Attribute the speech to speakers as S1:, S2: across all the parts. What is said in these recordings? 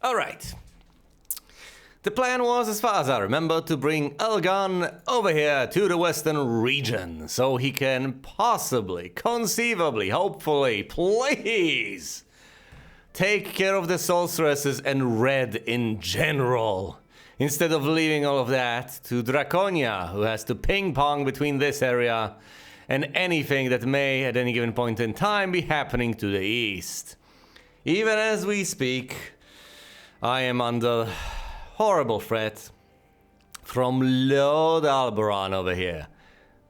S1: Alright. The plan was, as far as I remember, to bring Elgon over here to the western region, so he can possibly, conceivably, hopefully, please, take care of the sorceresses and Red in general, instead of leaving all of that to Draconia, who has to ping-pong between this area and anything that may, at any given point in time, be happening to the east. Even as we speak, I am under horrible threat from Lord Alberon over here,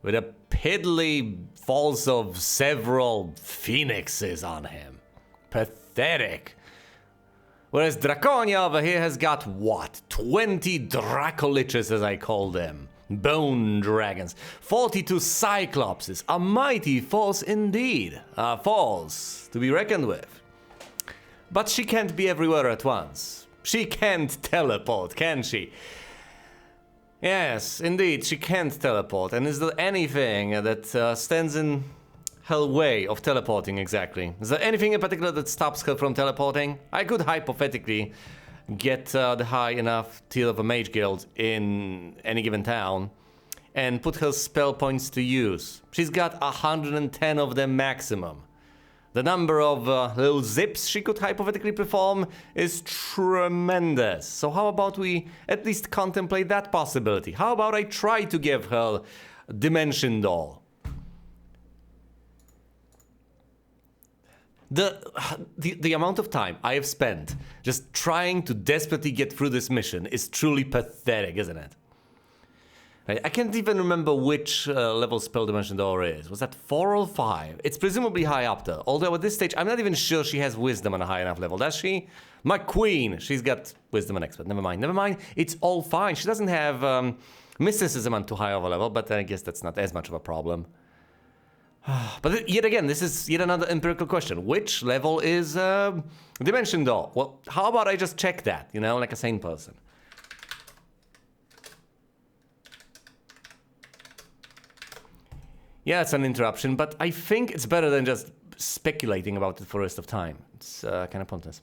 S1: with a piddly false of several phoenixes on him. Pathetic. Whereas Draconia over here has got, what, 20 Dracoliches, as I call them. Bone dragons. 42 Cyclopses. A mighty force indeed. A force to be reckoned with. But she can't be everywhere at once. She can't teleport, can she? Yes, indeed, she can't teleport. And is there anything that stands in her way of teleporting exactly? Is there anything in particular that stops her from teleporting? I could hypothetically get the high enough tier of a mage guild in any given town and put her spell points to use. She's got 110 of them maximum. The number of little zips she could hypothetically perform is tremendous. So how about we at least contemplate that possibility? How about I try to give her Dimension Door? The amount of time I have spent just trying to desperately get through this mission is truly pathetic, isn't it? I can't even remember which level spell Dimension Door is. Was that 4 or 5? It's presumably high up there. Although at this stage, I'm not even sure she has Wisdom on a high enough level. Does she? My queen! She's got Wisdom and Expert. Never mind. Never mind. It's all fine. She doesn't have Mysticism on too high of a level, but I guess that's not as much of a problem. But yet again, this is yet another empirical question. Which level is Dimension Door? Well, how about I just check that, you know, like a sane person? Yeah, it's an interruption, but I think it's better than just speculating about it for the rest of time. It's kind of pointless.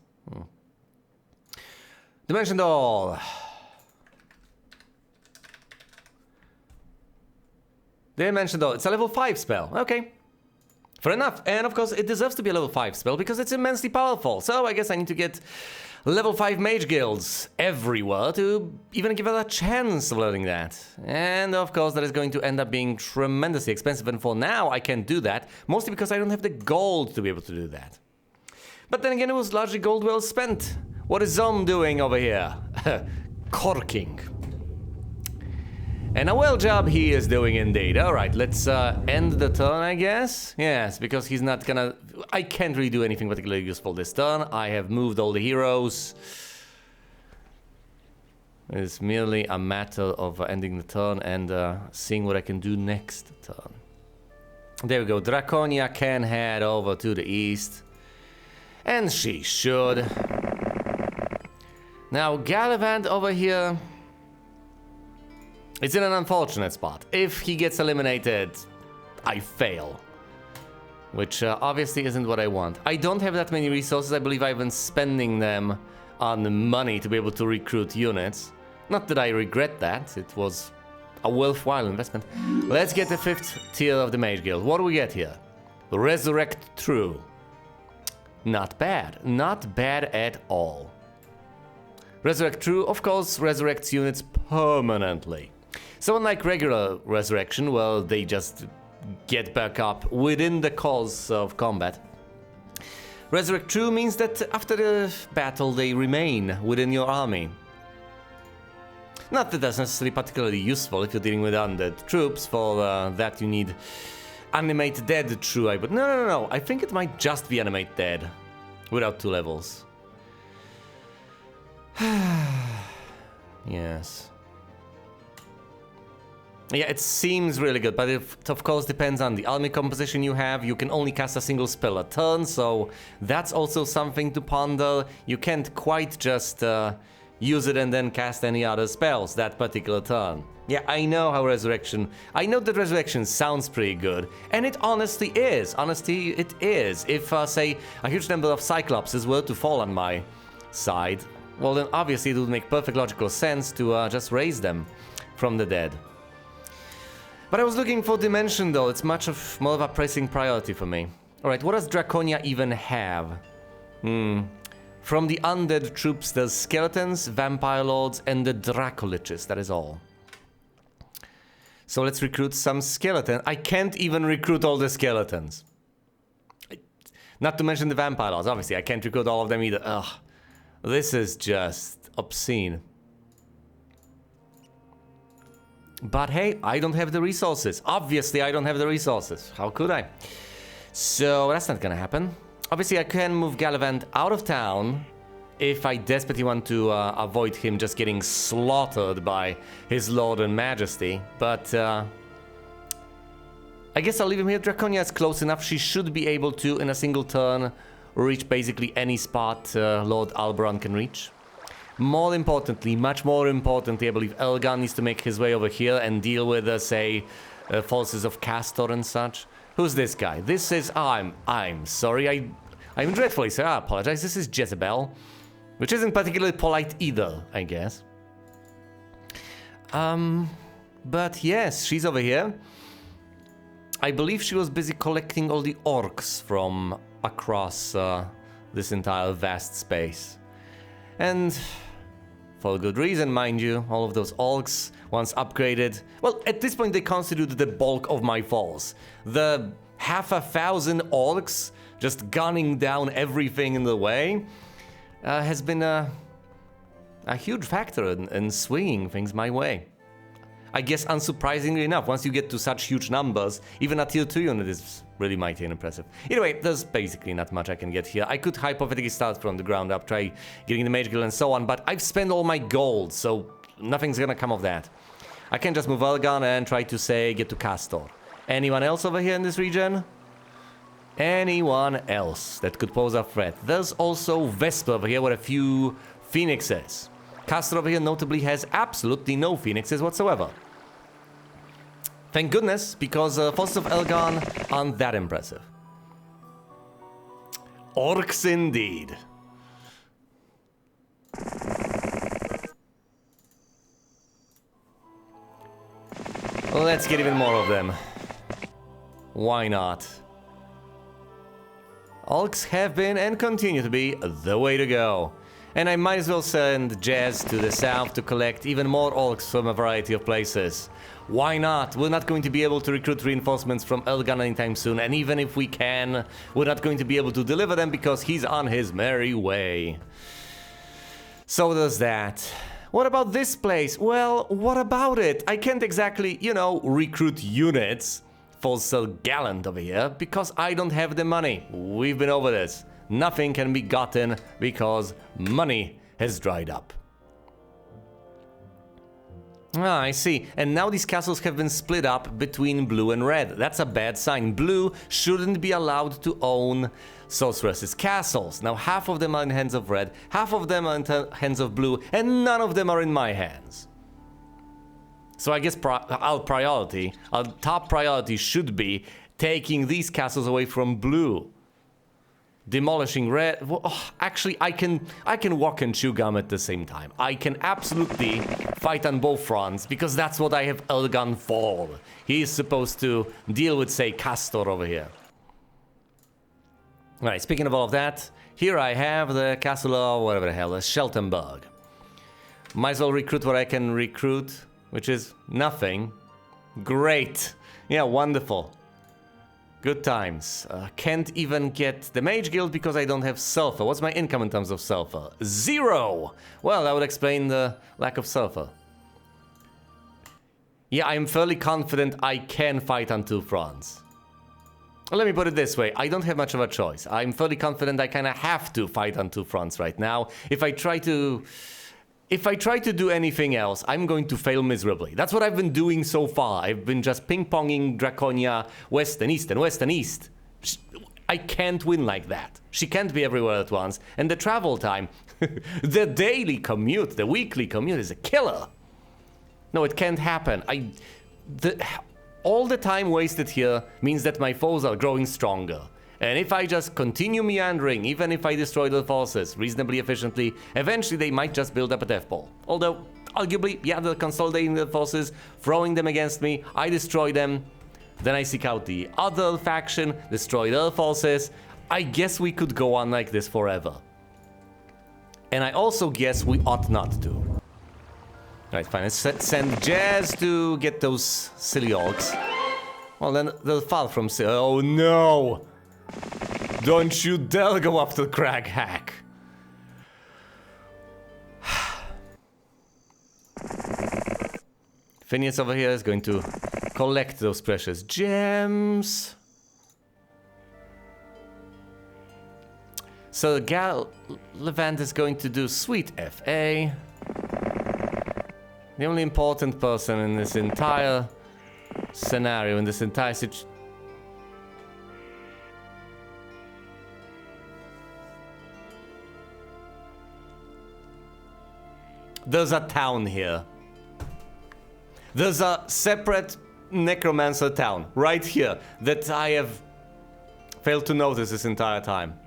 S1: Dimension Door. Dimension Door. It's a level 5 spell. Okay. Fair enough. And of course, it deserves to be a level 5 spell because it's immensely powerful. So I guess I need to get level 5 mage guilds everywhere to even give it a chance of learning that. And of course, that is going to end up being tremendously expensive. And for now, I can't do that. Mostly because I don't have the gold to be able to do that. But then again, it was largely gold well spent. What is Zom doing over here? Corking. And a well job he is doing indeed. Alright, let's end the turn, I guess. Yes, because he's not gonna... I can't really do anything particularly useful this turn. I have moved all the heroes. It's merely a matter of ending the turn and seeing what I can do next turn. There we go. Draconia can head over to the east. And she should. Now, Gallivant over here... It's in an unfortunate spot. If he gets eliminated, I fail. Which obviously isn't what I want. I don't have that many resources. I believe I've been spending them on money to be able to recruit units. Not that I regret that. It was a worthwhile investment. Let's get the 5th tier of the Mage Guild. What do we get here? Resurrect True. Not bad. Not bad at all. Resurrect True, of course, resurrects units permanently. So unlike regular resurrection, well, they just get back up within the course of combat. Resurrect True means that after the battle, they remain within your army. Not that that's necessarily particularly useful if you're dealing with undead troops. For that you need Animate Dead True. But no. I think it might just be Animate Dead without 2 levels. Yes. Yeah, it seems really good, but it of course depends on the army composition you have. You can only cast a single spell a turn, so that's also something to ponder. You can't quite just use it and then cast any other spells that particular turn. Yeah, I know that Resurrection sounds pretty good, and it honestly is. Honestly, it is. If, say, a huge number of Cyclopses were to fall on my side, well then obviously it would make perfect logical sense to just raise them from the dead. But I was looking for Dimension though, it's much more of a pressing priority for me. Alright, what does Draconia even have? From the undead troops, there's skeletons, vampire lords, and the Dracoliches, that is all. So let's recruit some skeleton. I can't even recruit all the skeletons. Not to mention the vampire lords, obviously, I can't recruit all of them either. Ugh, this is just obscene. But hey, I don't have the resources. Obviously, I don't have the resources. How could I? So that's not gonna happen. Obviously, I can move Gallivant out of town if I desperately want to avoid him just getting slaughtered by his Lord and Majesty. But I guess I'll leave him here. Draconia is close enough. She should be able to, in a single turn, reach basically any spot Lord Alberon can reach. More importantly, much more importantly, I believe Elgan needs to make his way over here and deal with, say, forces of Castor and such. Who's this guy? This is... I'm sorry, I'm dreadfully sorry, I apologize. This is Jezebel, which isn't particularly polite either, I guess. But yes, she's over here. I believe she was busy collecting all the orcs from across this entire vast space. And for good reason, mind you, all of those orcs, once upgraded... Well, at this point they constitute the bulk of my falls. The 500 orcs just gunning down everything in the way has been a huge factor in swinging things my way. I guess unsurprisingly enough, once you get to such huge numbers, even a tier 2 unit is really mighty and impressive. Either way, there's basically not much I can get here. I could hypothetically start from the ground up, try getting the mage guild and so on, but I've spent all my gold, so nothing's gonna come of that. I can just move Elgan and try to, say, get to Castor. Anyone else over here in this region? Anyone else that could pose a threat? There's also Vesper over here with a few phoenixes. Castor over here notably has absolutely no phoenixes whatsoever. Thank goodness, because forces of Elgan aren't that impressive. Orcs indeed. Let's get even more of them. Why not? Orcs have been and continue to be the way to go. And I might as well send Jazz to the south to collect even more orcs from a variety of places. Why not? We're not going to be able to recruit reinforcements from Elgan anytime soon, and even if we can, we're not going to be able to deliver them because he's on his merry way. So there's that. What about this place? Well, what about it? I can't exactly, you know, recruit units for Sir Gallant over here because I don't have the money. We've been over this. Nothing can be gotten because money has dried up. Ah, I see. And now these castles have been split up between blue and red. That's a bad sign. Blue shouldn't be allowed to own sorceresses' castles. Now half of them are in hands of red, half of them are in hands of blue, and none of them are in my hands. So I guess our top priority should be taking these castles away from blue. Demolishing red. Well, actually, I can walk and chew gum at the same time. I can absolutely fight on both fronts because that's what I have Elgan for. He is supposed to deal with, say, Castor over here. All right. Speaking of all of that, here I have the castle of whatever the hell is Sheltenberg. Might as well recruit what I can recruit, which is nothing. Great. Yeah, wonderful. Good times. Can't even get the Mage Guild because I don't have sulfur. What's my income in terms of sulfur? 0! Well, that would explain the lack of sulfur. Yeah, I'm fairly confident I can fight on two fronts. Let me put it this way, I don't have much of a choice. I'm fairly confident I kinda have to fight on two fronts right now. If I try to do anything else, I'm going to fail miserably. That's what I've been doing so far. I've been just ping-ponging Draconia west and east and west and east. I can't win like that. She can't be everywhere at once. And the travel time, the daily commute, the weekly commute is a killer. No, it can't happen. All the time wasted here means that my foes are growing stronger. And if I just continue meandering, even if I destroy the forces reasonably efficiently, eventually they might just build up a death ball. Although, arguably, yeah, they're consolidating the forces, throwing them against me, I destroy them, then I seek out the other faction, destroy their forces. I guess we could go on like this forever. And I also guess we ought not to. Right, fine, let's send Jazz to get those silly orcs. Well, then they're far from silly. Oh no! Don't you dare go after Crag Hack. Phineas over here is going to collect those precious gems. So Levant is going to do sweet FA. The only important person in this entire scenario, in this entire situation. There's a town here. There's a separate necromancer town right here that I have failed to notice this entire time.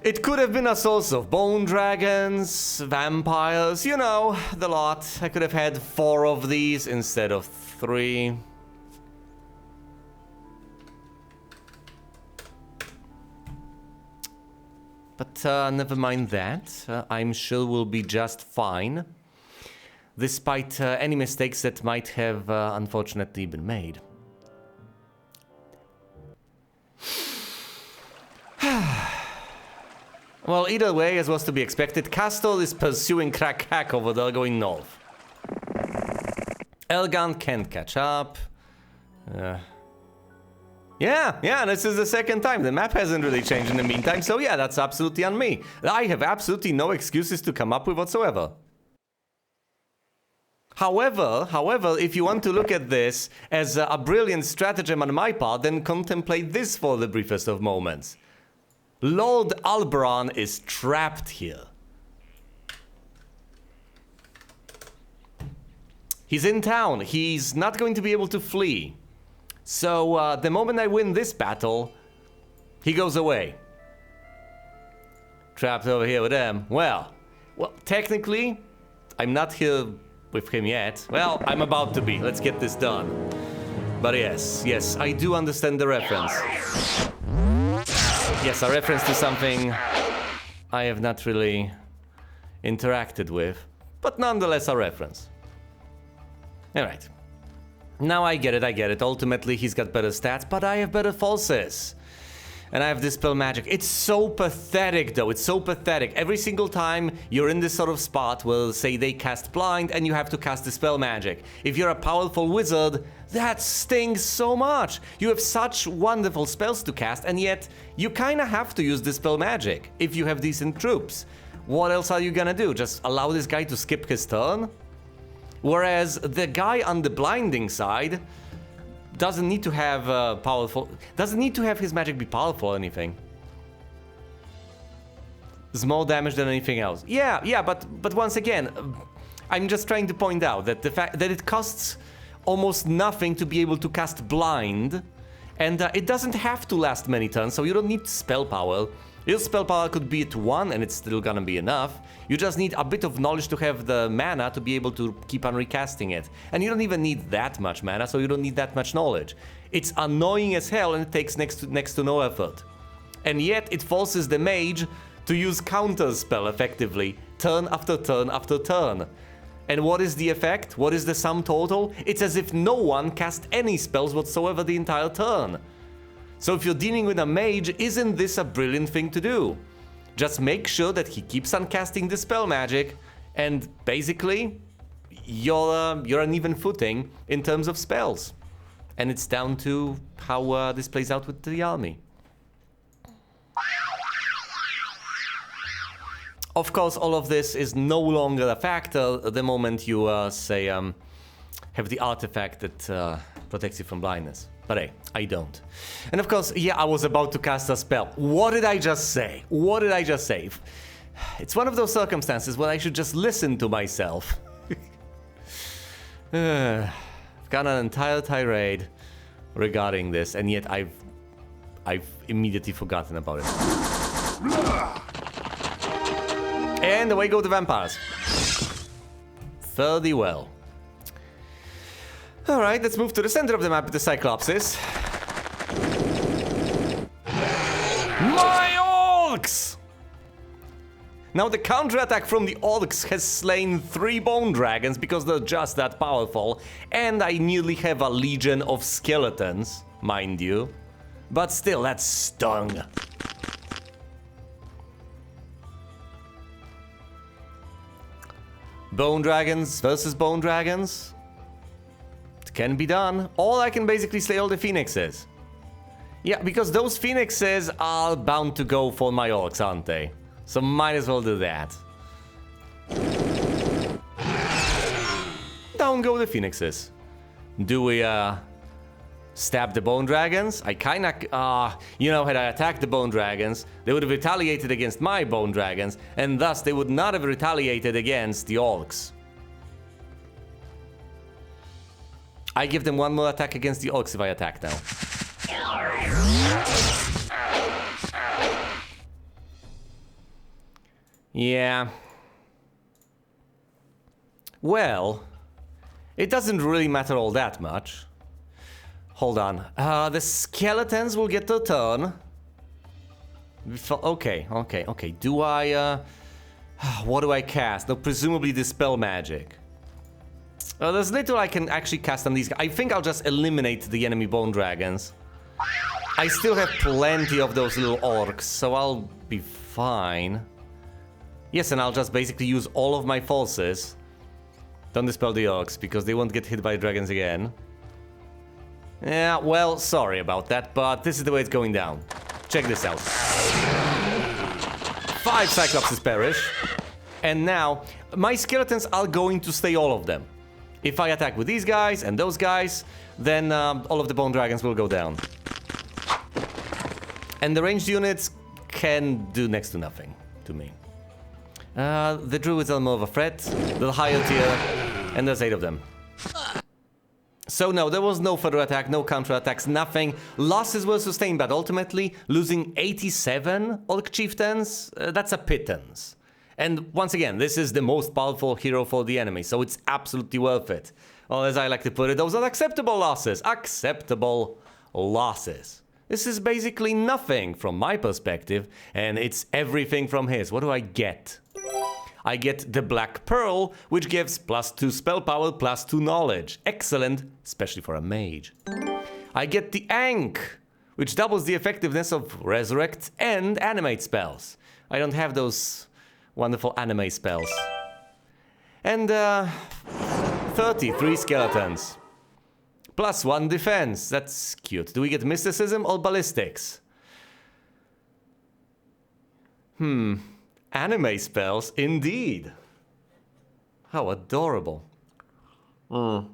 S1: It could have been a source of bone dragons, vampires, you know, the lot. I could have had 4 of these instead of 3. But never mind that. I'm sure we'll be just fine. Despite any mistakes that might have unfortunately been made. Well, either way, as was to be expected, Castor is pursuing Crack Hack over there going north. Elgan can't catch up. Yeah, this is the second time. The map hasn't really changed in the meantime, so yeah, that's absolutely on me. I have absolutely no excuses to come up with whatsoever. However, if you want to look at this as a brilliant stratagem on my part, then contemplate this for the briefest of moments. Lord Alberon is trapped here. He's in town. He's not going to be able to flee. So, the moment I win this battle, he goes away. Trapped over here with them. Well, technically, I'm not here with him yet. Well, I'm about to be. Let's get this done. But yes, I do understand the reference. Yes, a reference to something I have not really interacted with, but nonetheless a reference. Alright. Now I get it. Ultimately, he's got better stats, but I have better forces. And I have Dispel Magic. It's so pathetic, though. It's so pathetic. Every single time you're in this sort of spot where, say, they cast Blind and you have to cast Dispel Magic. If you're a powerful wizard, that stings so much. You have such wonderful spells to cast, and yet you kind of have to use Dispel Magic if you have decent troops. What else are you gonna do? Just allow this guy to skip his turn? Whereas the guy on the blinding side doesn't need to have doesn't need to have his magic be powerful or anything. It's more damage than anything else. Yeah, but once again, I'm just trying to point out that the fact that it costs almost nothing to be able to cast blind, and it doesn't have to last many turns, so you don't need spell power. Your spell power could be at 1 and it's still gonna be enough. You just need a bit of knowledge to have the mana to be able to keep on recasting it. And you don't even need that much mana, so you don't need that much knowledge. It's annoying as hell and it takes next to no effort. And yet it forces the mage to use counter spell effectively, turn after turn after turn. And what is the effect? What is the sum total? It's as if no one cast any spells whatsoever the entire turn. So if you're dealing with a mage, isn't this a brilliant thing to do? Just make sure that he keeps on casting Dispel Magic, and basically, you're on even footing in terms of spells. And it's down to how this plays out with the army. Of course, all of this is no longer a factor the moment you, say, have the artifact that protects you from blindness. But hey, I don't. And of course, yeah, I was about to cast a spell. What did I just say? It's one of those circumstances where I should just listen to myself. I've got an entire tirade regarding this, and yet I've I've immediately forgotten about it. And away go the vampires. Fairly well. Alright, let's move to the center of the map with the Cyclopses. My orcs! Now the counterattack from the orcs has slain 3 bone dragons because they're just that powerful, and I nearly have a legion of skeletons, mind you. But still, that stung. Bone dragons versus bone dragons? It can be done. Or I can basically slay all the phoenixes. Yeah, because those phoenixes are bound to go for my orcs, aren't they? So might as well do that. Down go the phoenixes. Do we, stab the bone dragons? I kinda, you know, had I attacked the bone dragons, they would have retaliated against my bone dragons, and thus they would not have retaliated against the orcs. I give them one more attack against the orcs if I attack now. Yeah. Well, it doesn't really matter all that much. Hold on. The skeletons will get their turn. Okay. Do I, what do I cast? No, presumably dispel magic. There's little I can actually cast on these guys. I think I'll just eliminate the enemy bone dragons. I still have plenty of those little orcs, so I'll be fine. Yes, and I'll just basically use all of my forces. Don't dispel the orcs, because they won't get hit by dragons again. Yeah, well, sorry about that, but this is the way it's going down. Check this out. 5 Cyclopses perish. And now, my skeletons are going to slay all of them. If I attack with these guys and those guys, then all of the bone dragons will go down. And the ranged units can do next to nothing to me. The druids are more of a threat, the higher tier, and there's 8 of them. So no, there was no further attack, no counterattacks, nothing. Losses were sustained, but ultimately, losing 87 Orc Chieftains, that's a pittance. And once again, this is the most powerful hero for the enemy, so it's absolutely worth it. Or as I like to put it, those are acceptable losses. Acceptable losses. This is basically nothing from my perspective, and it's everything from his. What do I get? I get the Black Pearl, which gives +2 spell power, +2 knowledge. Excellent, especially for a mage. I get the Ankh, which doubles the effectiveness of Resurrect and Animate spells. I don't have those wonderful anime spells. And 33 skeletons. +1 defense. That's cute. Do we get mysticism or ballistics? Anime spells, indeed. How adorable. I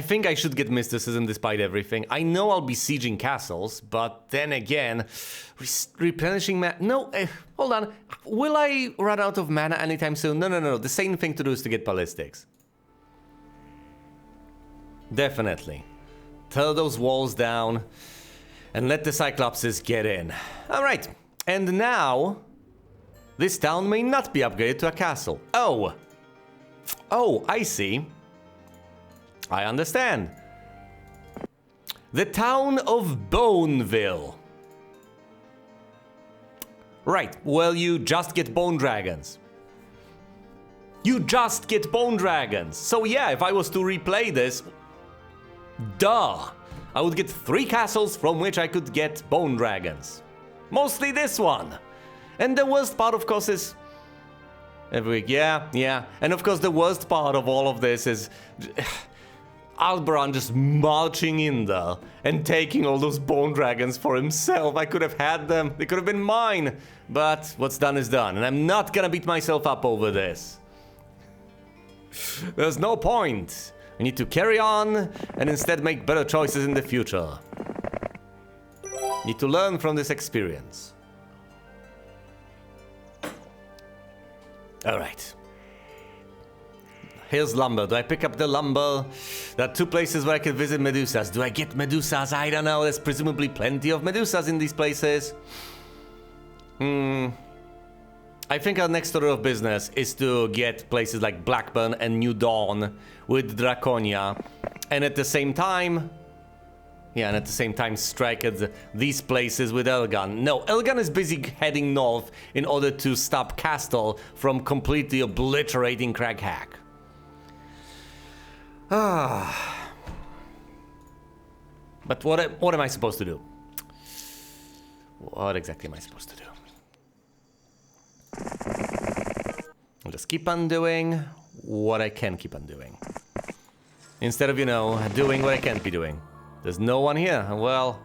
S1: think I should get mysticism despite everything. I know I'll be sieging castles, but then again, replenishing mana. No, hold on. Will I run out of mana anytime soon? No. The same thing to do is to get ballistics. Definitely. Tear those walls down and let the Cyclopses get in. All right. And now, this town may not be upgraded to a castle. Oh, I see. I understand. The town of Boneville. Right, well, you just get bone dragons. You just get bone dragons. So yeah, if I was to replay this, duh, I would get 3 castles from which I could get bone dragons. Mostly this one. And the worst part, of course, is every week, yeah. And of course, the worst part of all of this is Alberon just marching in there and taking all those bone dragons for himself. I could have had them. They could have been mine. But what's done is done. And I'm not gonna beat myself up over this. There's no point. We need to carry on and instead make better choices in the future. Need to learn from this experience. All right. Here's lumber. Do I pick up the lumber? There are 2 places where I can visit Medusas. Do I get Medusas? I don't know. There's presumably plenty of Medusas in these places. I think our next order of business is to get places like Blackburn and New Dawn with Draconia. And at the same time... Yeah, and at the same time strike at these places with Elgan. No, Elgan is busy heading north in order to stop Castle from completely obliterating Craghack. But what am I supposed to do? What exactly am I supposed to do? I'll just keep on doing what I can keep on doing. Instead of, you know, doing what I can't be doing. There's no one here. Well,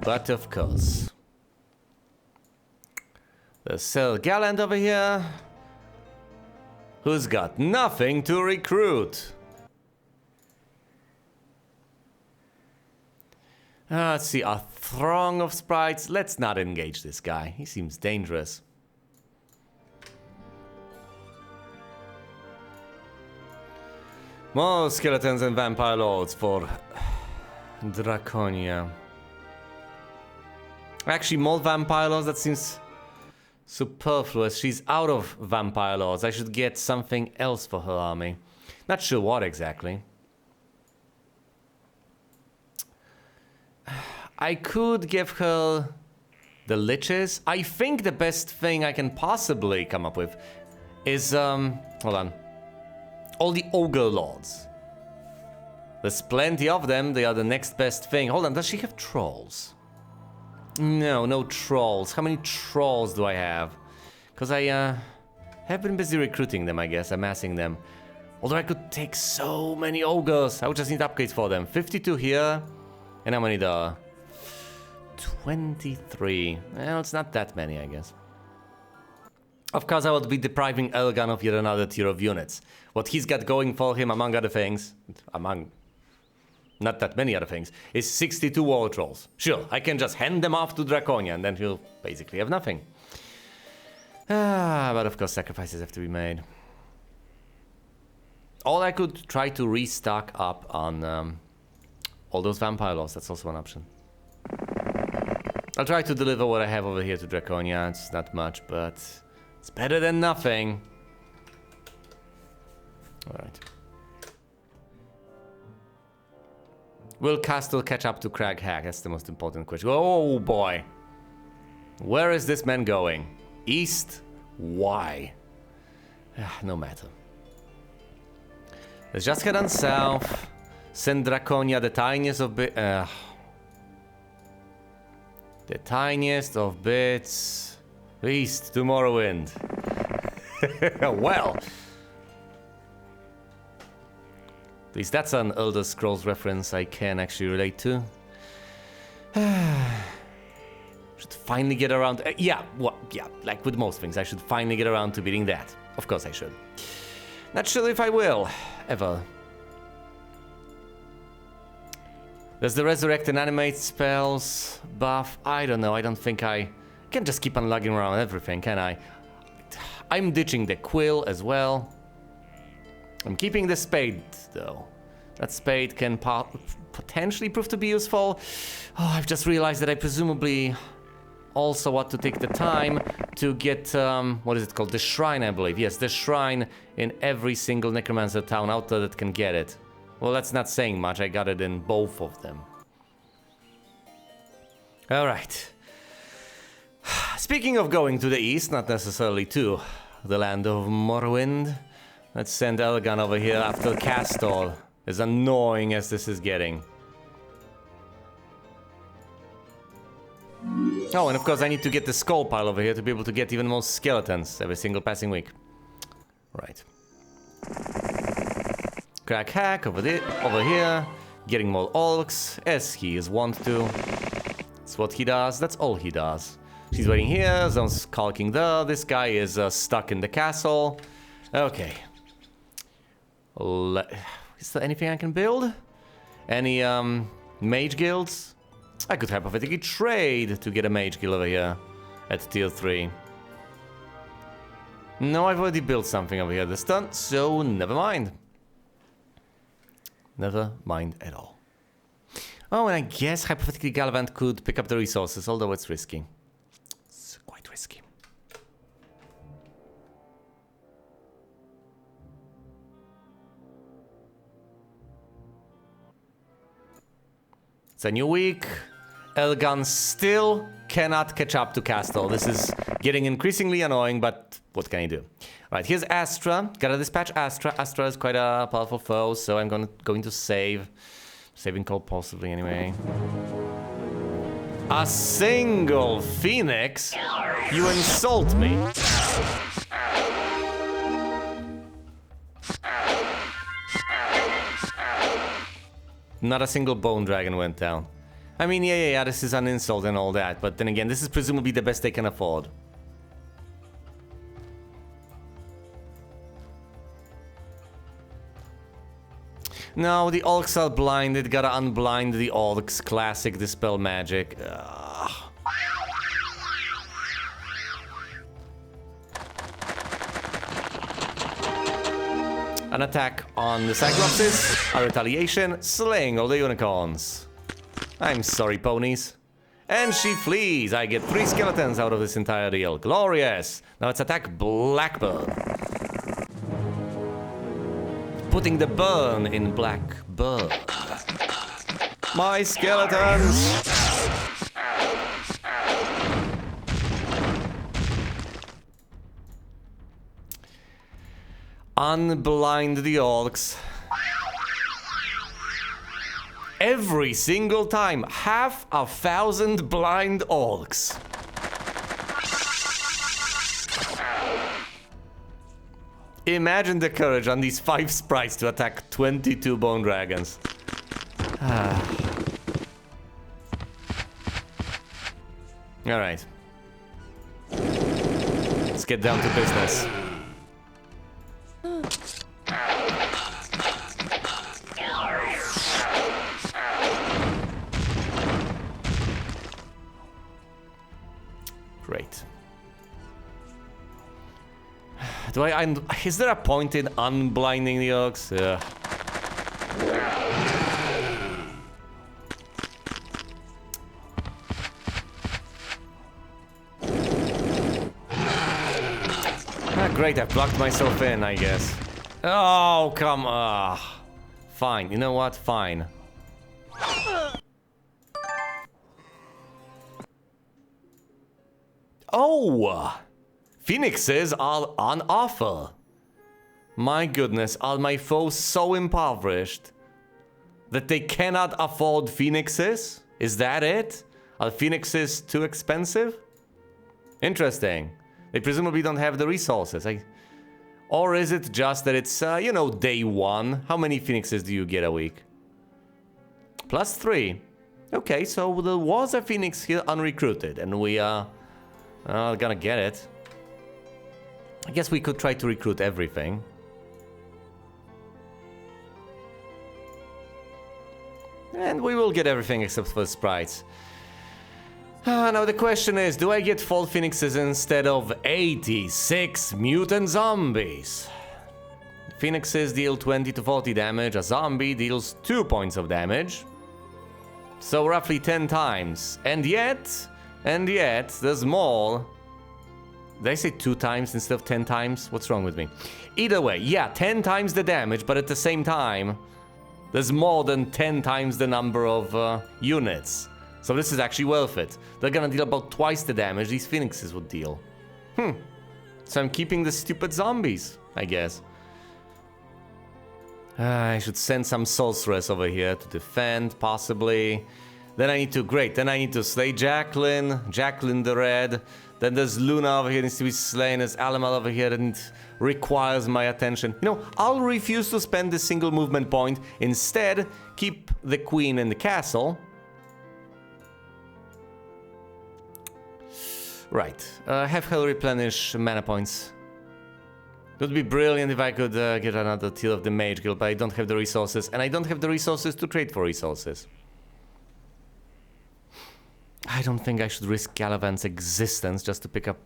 S1: but of course. There's Sir Gallant over here, who's got nothing to recruit. Let's see, a throng of sprites. Let's not engage this guy. He seems dangerous. More skeletons and vampire lords for Draconia. Actually, more vampire lords, that seems superfluous. She's out of vampire lords. I should get something else for her army. Not sure what exactly. I could give her the liches. I think the best thing I can possibly come up with is, hold on. All the ogre lords. There's plenty of them. They are the next best thing. Hold on, does she have trolls? No, no trolls. How many trolls do I have? Because I have been busy recruiting them, I guess, amassing them. Although I could take so many ogres. I would just need upgrades for them. 52 here. And how many there are? 23. Well, it's not that many, I guess. Of course, I would be depriving Elgan of yet another tier of units. What he's got going for him, among other things, among not that many other things, is 62 war trolls. Sure, I can just hand them off to Draconia, and then he'll basically have nothing. But of course, sacrifices have to be made. Or I could try to restock up on all those vampire lords. That's also an option. I'll try to deliver what I have over here to Draconia. It's not much, but it's better than nothing. Alright. Will Castle catch up to Craghack? That's the most important question. Oh boy. Where is this man going? East? Why? No matter. Let's just head on south. Send Draconia, the tiniest of bits. The tiniest of bits. East to Morrowind. Well. At least that's an Elder Scrolls reference I can actually relate to. Should finally get around. Yeah, like with most things, I should finally get around to beating that. Of course I should. Not sure if I will, ever. Does the resurrect and animate spells buff? I don't know. I don't think I can just keep on lugging around everything, can I? I'm ditching the quill as well. I'm keeping the spade, though. That spade can potentially prove to be useful. Oh, I've just realized that I presumably also want to take the time to get, what is it called? The shrine, I believe. Yes, the shrine in every single necromancer town out there that can get it. Well, that's not saying much. I got it in both of them. Alright. Speaking of going to the east, not necessarily to the land of Morrowind, let's send Elgan over here after Castor, as annoying as this is getting. Oh, and of course I need to get the skull pile over here to be able to get even more skeletons every single passing week. Right. Craghack over here, getting more orcs, as he is wont to. That's what he does, that's all he does. She's waiting here, someone's skulking there, this guy is stuck in the castle. Okay. Is there anything I can build? Any mage guilds? I could hypothetically trade to get a mage guild over here at tier 3. No, I've already built something over here this turn, so never mind. Never mind at all. Oh, and I guess hypothetically Gallivant could pick up the resources, although it's risky. It's quite risky. It's a new week. Elgan still cannot catch up to Castle. This is getting increasingly annoying, but what can I do? Alright, here's Astra. Gotta dispatch Astra. Astra is quite a powerful foe, so I'm going to save. Saving call possibly anyway. A single Phoenix? You insult me. Not a single Bone Dragon went down. I mean, yeah, this is an insult and all that, but then again, this is presumably the best they can afford. No, the Orcs are blinded, gotta unblind the Orcs. Classic Dispel Magic. Ugh. An attack on the Cyclopses, a retaliation, slaying all the unicorns. I'm sorry, ponies. And she flees. I get 3 skeletons out of this entire deal. Glorious. Now let's attack Blackburn. Putting the burn in Blackburn. My skeletons. Unblind the Orcs. Every single time, 5,000 blind Orcs. Imagine the courage on these 5 sprites to attack 22 Bone Dragons. Alright. Let's get down to business. Great. Is there a point in unblinding the Orcs? Great, I've blocked myself in, I guess. Oh, come on. Fine, you know what? Fine. Oh! Phoenixes are on offer. My goodness, are my foes so impoverished that they cannot afford Phoenixes? Is that it? Are Phoenixes too expensive? Interesting. They presumably don't have the resources. Or is it just that it's, you know, day 1? How many Phoenixes do you get a week? +3. Okay, so there was a Phoenix here unrecruited, and we are gonna get it. I guess we could try to recruit everything. And we will get everything except for the sprites. Now the question is, do I get full Phoenixes instead of 86 mutant zombies? Phoenixes deal 20 to 40 damage, a zombie deals 2 points of damage. So roughly 10 times. And yet, there's more. Did I say 2 times instead of 10 times? What's wrong with me? Either way, yeah, 10 times the damage, but at the same time, there's more than 10 times the number of units. So this is actually worth it. They're gonna deal about twice the damage these Phoenixes would deal. So I'm keeping the stupid zombies, I guess. I should send some sorceress over here to defend, possibly. Then I need to slay Jacqueline the Red. Then there's Luna over here, needs to be slain. There's Alamal over here that requires my attention. You know, I'll refuse to spend a single movement point. Instead, keep the Queen in the castle. Right, have her replenish mana points. It would be brilliant if I could get another Teal of the Mage Guild, but I don't have the resources, and I don't have the resources to trade for resources. I don't think I should risk Gallivant's existence just to pick up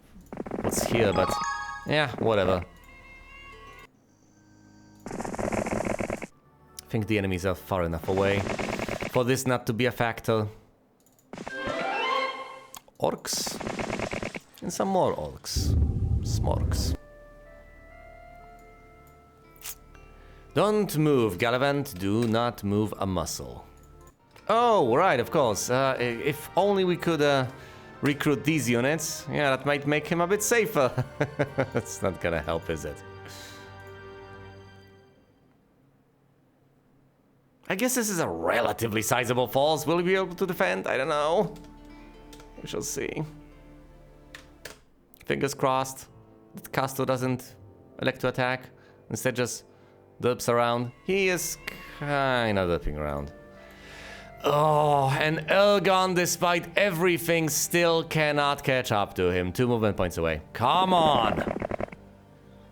S1: what's here, but Yeah, whatever. I think the enemies are far enough away for this not to be a factor. Orcs. And some more orcs. Smorks. Don't move, Gallivant. Do not move a muscle. Oh, right, of course. If only we could recruit these units. Yeah, that might make him a bit safer. That's not gonna help, is it? I guess this is a relatively sizable force. Will we be able to defend? I don't know. We shall see. Fingers crossed that Casto doesn't elect to attack. Instead just derps around. He is kind of derping around. Oh, and Elgon, despite everything, still cannot catch up to him. 2 movement points away. Come on!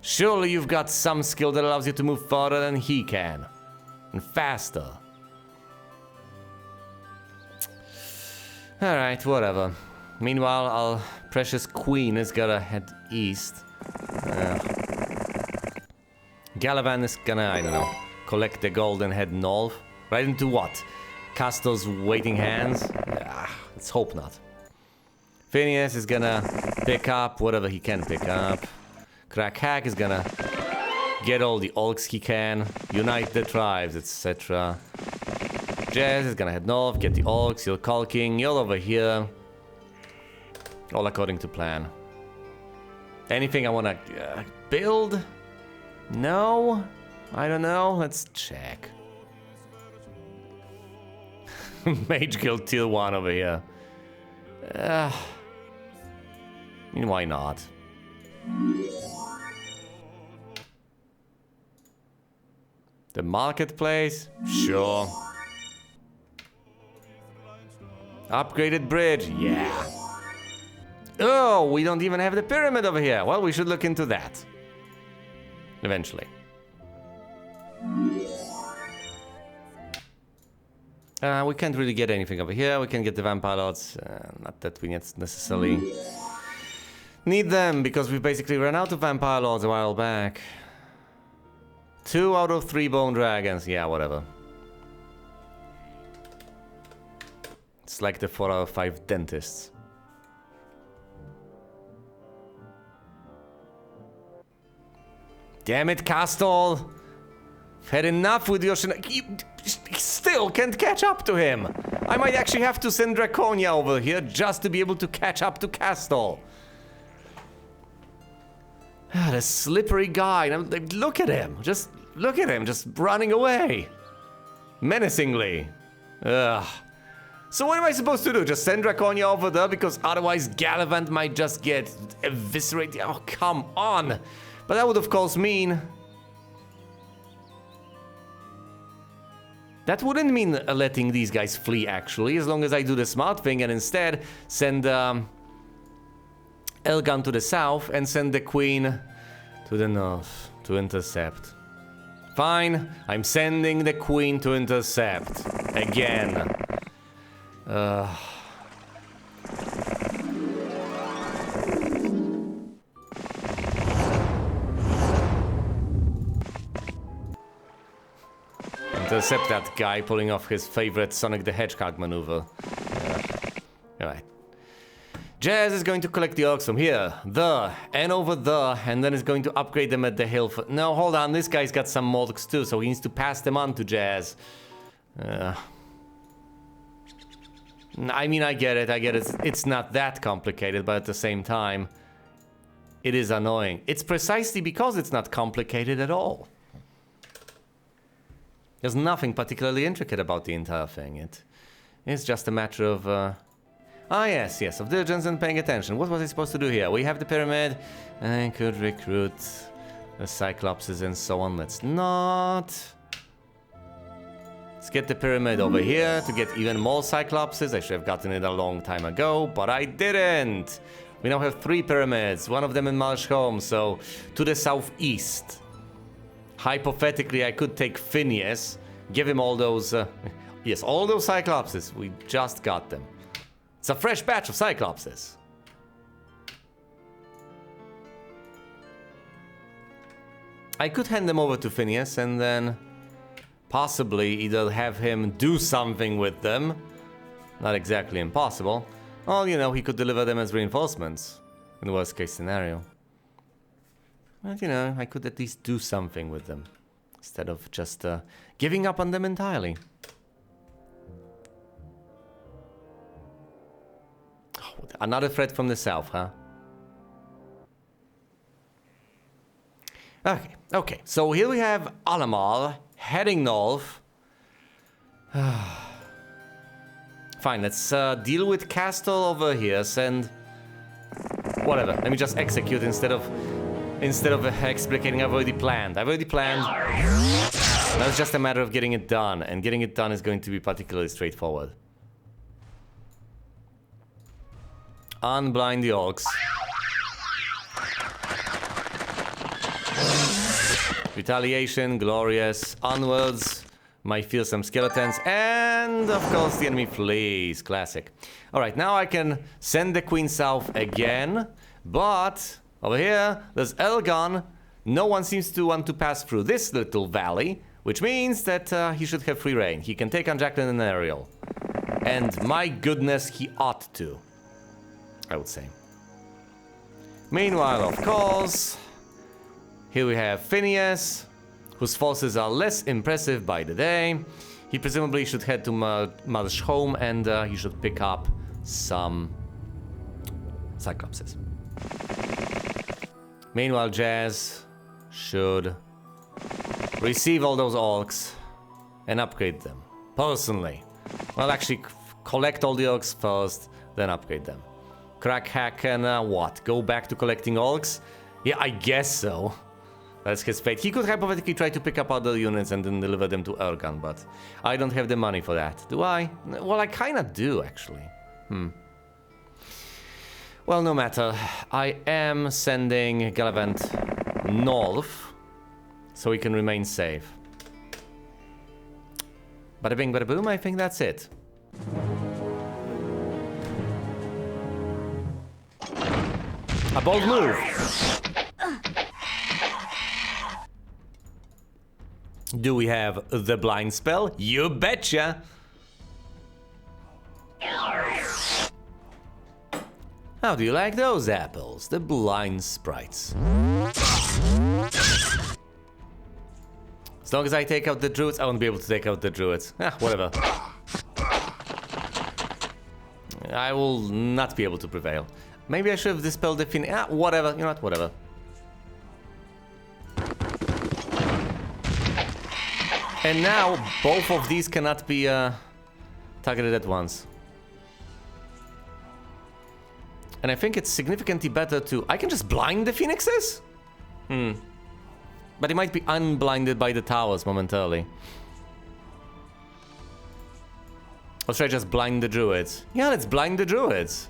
S1: Surely you've got some skill that allows you to move farther than he can. And faster. Alright, whatever. Meanwhile, our precious queen is gonna head east. Galavan is gonna, I don't know, collect the gold and head north. Right into what? Casto's waiting hands? Let's hope not. Phineas is gonna pick up whatever he can pick up. Crack-Hack is gonna get all the orcs he can, unite the tribes, etc. Jazz is gonna head north, get the orcs, you're caulking, you're over here. All according to plan. Anything I wanna build? No? I don't know, let's check. Mage Guild Tier 1 over here. I mean, why not? The marketplace? Sure. Upgraded bridge? Yeah. Oh, we don't even have the pyramid over here. Well, we should look into that. Eventually. We can't really get anything over here. We can get the vampire lords. Not that we necessarily need them, because we basically ran out of vampire lords a while back. 2 out of 3 bone dragons. Yeah, whatever. It's like the 4 out of 5 dentists. Damn it, Castle! I've had enough with your he still can't catch up to him. I might actually have to send Draconia over here just to be able to catch up to Castle. The slippery guy. Look at him. Just look at him. Just running away. Menacingly. Ugh. So what am I supposed to do? Just send Draconia over there? Because otherwise Gallivant might just get eviscerated. Oh, come on. But that would of course mean... That wouldn't mean letting these guys flee, actually, as long as I do the smart thing and instead send Elgan to the south and send the queen to the north to intercept. Fine, I'm sending the queen to intercept. Again. Intercept that guy pulling off his favorite Sonic the Hedgehog maneuver. Alright. Jazz is going to collect the orcs from here, there, and over there, and then is going to upgrade them at the hill for... No, hold on, this guy's got some orcs too, so he needs to pass them on to Jazz. I mean, I get it, it's not that complicated, but at the same time, it is annoying. It's precisely because it's not complicated at all. There's nothing particularly intricate about the entire thing. It's just a matter of... yes, of diligence and paying attention. What was I supposed to do here? We have the pyramid. I could recruit the Cyclopses and so on. Let's not. Let's get the pyramid over here to get even more Cyclopses. I should have gotten it a long time ago, but I didn't. We now have 3 pyramids, one of them in Marshholm, so to the southeast. Hypothetically, I could take Phineas, give him all those, yes, all those Cyclopses. We just got them. It's a fresh batch of Cyclopses. I could hand them over to Phineas and then possibly either have him do something with them. Not exactly impossible. Well, you know, he could deliver them as reinforcements in the worst case scenario. But, you know, I could at least do something with them instead of just giving up on them entirely. Oh, another threat from the south, huh? Okay, so here we have Alamal heading north. Fine, let's deal with Castle over here, send... Whatever, let me just execute instead of explicating. I've already planned. Now it's just a matter of getting it done, and getting it done is going to be particularly straightforward. Unblind the orcs. Retaliation, glorious, onwards. Might feel some skeletons, and of course the enemy flees. Classic. Alright, now I can send the queen south again, but over here there's Elgon. No one seems to want to pass through this little valley, which means that he should have free reign. He can take on Jacqueline and Ariel. And my goodness, he ought to, I would say. Meanwhile, of course, here we have Phineas, whose forces are less impressive by the day. He presumably should head to Marsh home, and he should pick up some Cyclopses. Meanwhile, Jazz should receive all those orcs and upgrade them personally. Well, actually, collect all the orcs first, then upgrade them. Crack Hack and what? Go back to collecting orcs? Yeah, I guess so. That's his fate. He could hypothetically try to pick up other units and then deliver them to Ergan, but I don't have the money for that. Do I? Well, I kinda do, actually. Well, no matter. I am sending Galavant north, so he can remain safe. Bada bing, bada boom, I think that's it. A bold move. Do we have the blind spell? You betcha! How do you like those apples? The blind sprites. As long as I take out the druids, I won't be able to take out the druids. Whatever. I will not be able to prevail. Maybe I should have dispelled the fin. Whatever. You know what? Whatever. And now, both of these cannot be targeted at once. And I think it's significantly better to... I can just blind the phoenixes? But it might be unblinded by the towers momentarily. Or should I just blind the druids? Yeah, let's blind the druids.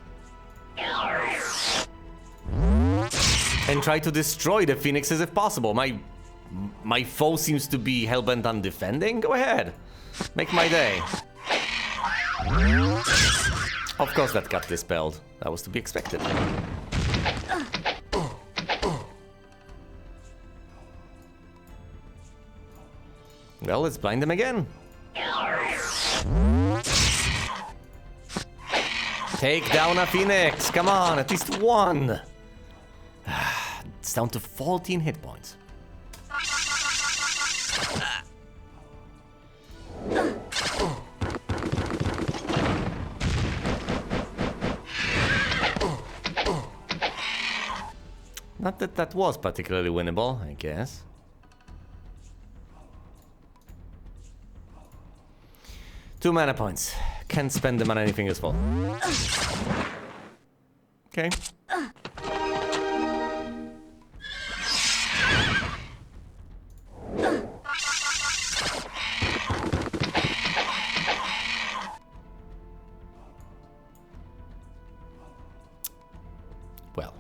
S1: And try to destroy the phoenixes if possible. My foe seems to be hellbent on defending. Go ahead. Make my day. Of course that got dispelled. That was to be expected. Well, let's blind them again. Take down a phoenix. Come on, at least one. It's down to 14 hit points. Not that that was particularly winnable, I guess. Two mana points. Can't spend them on anything useful. Okay. Well.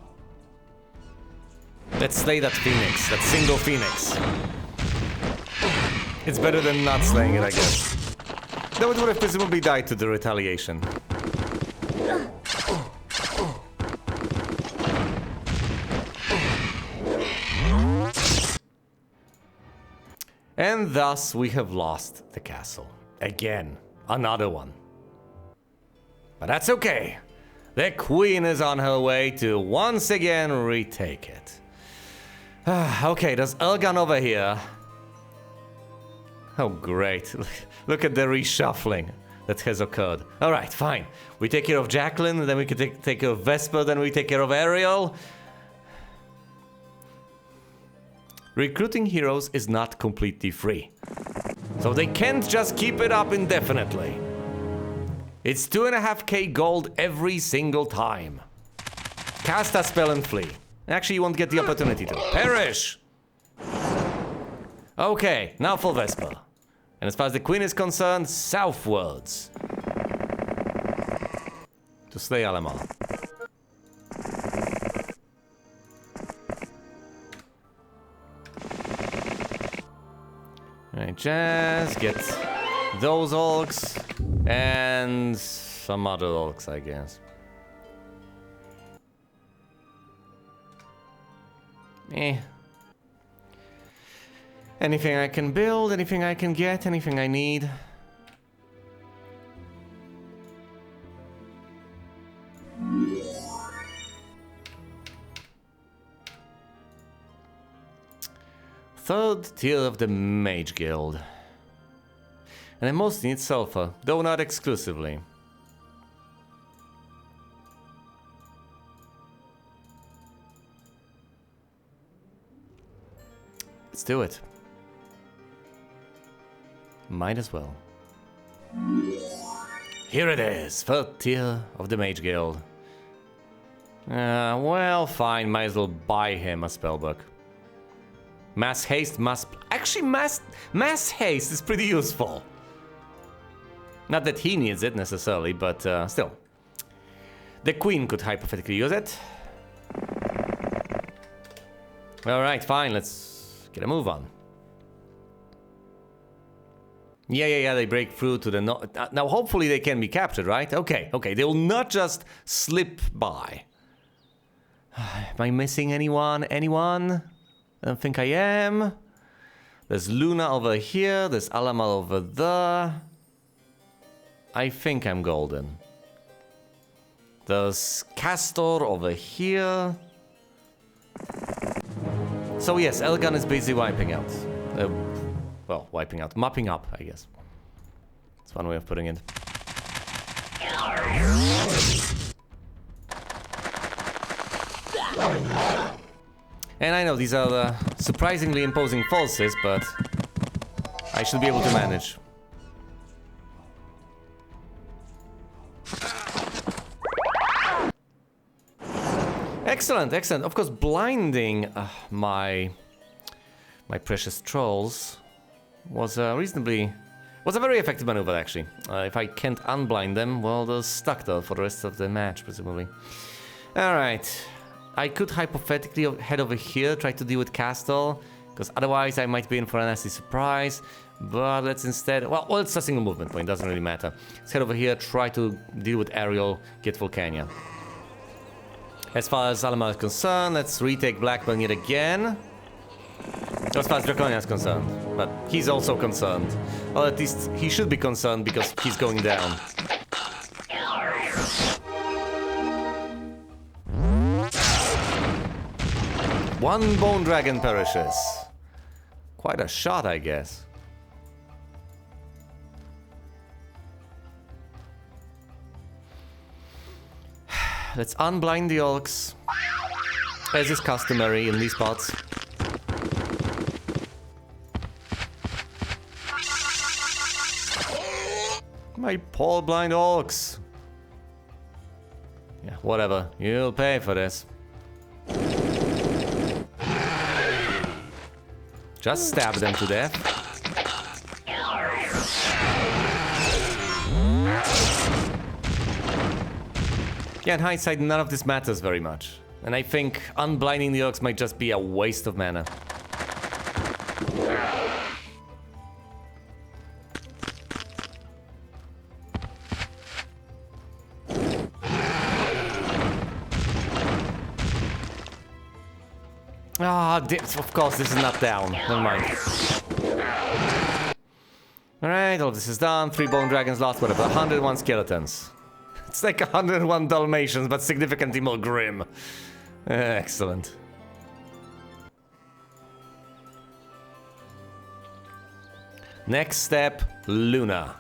S1: Let's slay that phoenix, that single phoenix. It's better than not slaying it, I guess. Though it would have presumably died to the retaliation. And thus we have lost the castle. Again, another one. But that's okay. The queen is on her way to once again retake it. Okay, there's Elgan over here. Oh, great. Look at the reshuffling that has occurred. Alright, fine. We take care of Jacqueline, then we can take care of Vesper, then we take care of Ariel. Recruiting heroes is not completely free. So they can't just keep it up indefinitely. It's 2.5k gold every single time. Cast a spell and flee. Actually, you won't get the opportunity to. Perish! Okay, now for Vesper. And as far as the queen is concerned, southwards. To slay Alamar. Alright, just get those orcs and some other orcs, I guess. Anything I can build, anything I can get, anything I need. Third tier of the Mage Guild. And I mostly need sulfur, though not exclusively. Let's do it. Might as well. Here it is, third tier of the Mage Guild. Well, fine, might as well buy him a spellbook. Mass haste must... Actually, mass haste is pretty useful. Not that he needs it necessarily, but still. The queen could hypothetically use it. Alright, fine, let's get a move on. Yeah, they break through to the... now, hopefully they can be captured, right? Okay, they will not just slip by. Am I missing anyone? Anyone? I don't think I am. There's Luna over here, there's Alamar over there. I think I'm golden. There's Castor over here. So yes, Elgan is busy wiping out. Well, wiping out, mopping up, I guess. That's one way of putting it. And I know these are the surprisingly imposing forces, but I should be able to manage. Excellent, excellent. Of course, blinding my precious trolls was a very effective maneuver, actually. If I can't unblind them, well, they're stuck there for the rest of the match, presumably. Alright. I could hypothetically head over here, try to deal with Castle, because otherwise I might be in for a nasty surprise. But let's instead... Well, it's a single movement point, doesn't really matter. Let's head over here, try to deal with Ariel, get Vulcania. As far as Alamar is concerned, let's retake Blackburn yet again. As far as Draconia is concerned, but he's also concerned. Or at least he should be concerned because he's going down. One bone dragon perishes. Quite a shot, I guess. Let's unblind the orcs, as is customary in these spots. My poor blind orcs. Yeah, whatever. You'll pay for this. Just stab them to death. Yeah, in hindsight, none of this matters very much. And I think unblinding the orcs might just be a waste of mana. Ah, of course, this is not down. Never mind. Alright, all of this is done. 3 bone dragons lost, whatever. 101 skeletons. It's like 101 Dalmatians, but significantly more grim. Excellent. Next step, Luna.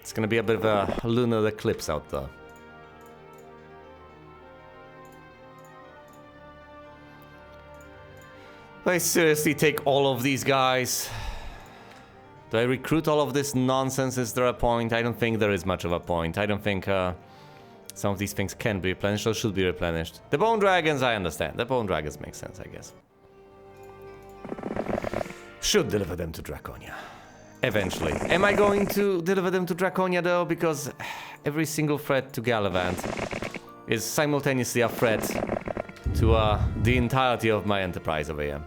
S1: It's gonna be a bit of a lunar eclipse out there. Do I seriously take all of these guys? Do I recruit all of this nonsense? Is there a point? I don't think there is much of a point. I don't think some of these things can be replenished or should be replenished. The bone dragons, I understand. The bone dragons make sense, I guess. Should deliver them to Draconia. Eventually. Am I going to deliver them to Draconia though? Because every single threat to Gallivant is simultaneously a threat to the entirety of my enterprise over here.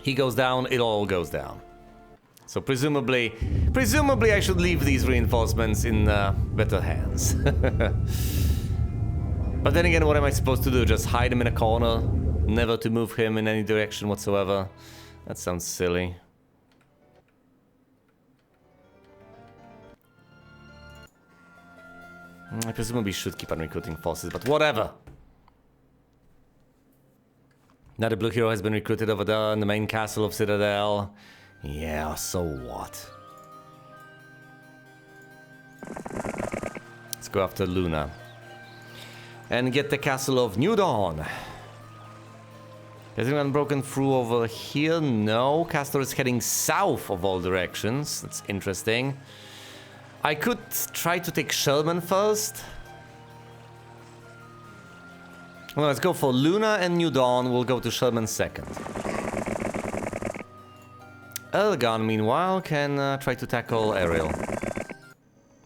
S1: He goes down, it all goes down. So presumably I should leave these reinforcements in better hands. But then again, what am I supposed to do? Just hide him in a corner? Never to move him in any direction whatsoever? That sounds silly. I presumably should keep on recruiting forces, but whatever. Now the blue hero has been recruited over there in the main castle of Citadel. Yeah, so what? Let's go after Luna. And get the castle of New Dawn. Has anyone broken through over here? No. Castor is heading south of all directions. That's interesting. I could try to take Sherman first. Well, let's go for Luna and New Dawn. We'll go to Sherman second. Elgon, meanwhile, can try to tackle Ariel.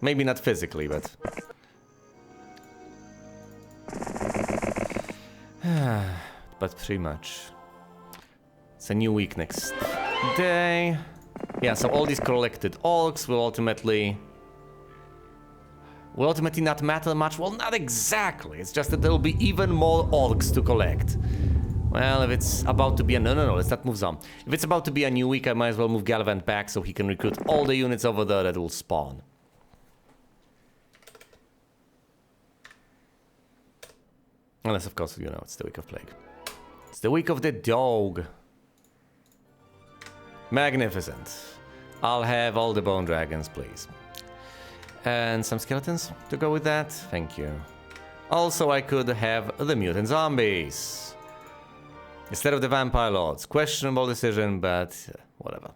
S1: Maybe not physically, but... but pretty much. It's a new week next day. Yeah, so all these collected orcs will ultimately not matter much. Well, not exactly. It's just that there will be even more orcs to collect. Well, if it's about to be a... No, let's not move on. If it's about to be a new week, I might as well move Gallivant back so he can recruit all the units over there that will spawn. Unless, of course, you know, it's the week of Plague. It's the week of the dog. Magnificent. I'll have all the bone dragons, please. And some skeletons to go with that. Thank you. Also, I could have the mutant zombies instead of the vampire lords. Questionable decision, but whatever.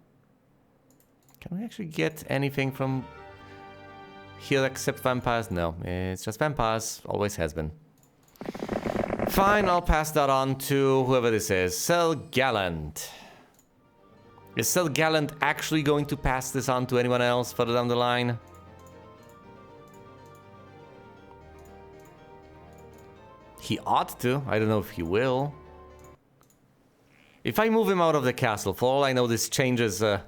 S1: Can we actually get anything from here except vampires? No, it's just vampires. Always has been. Fine, I'll pass that on to whoever this is. Sel Gallant. Is Sel Gallant actually going to pass this on to anyone else further down the line? He ought to. I don't know if he will. If I move him out of the castle, for all I know, this changes the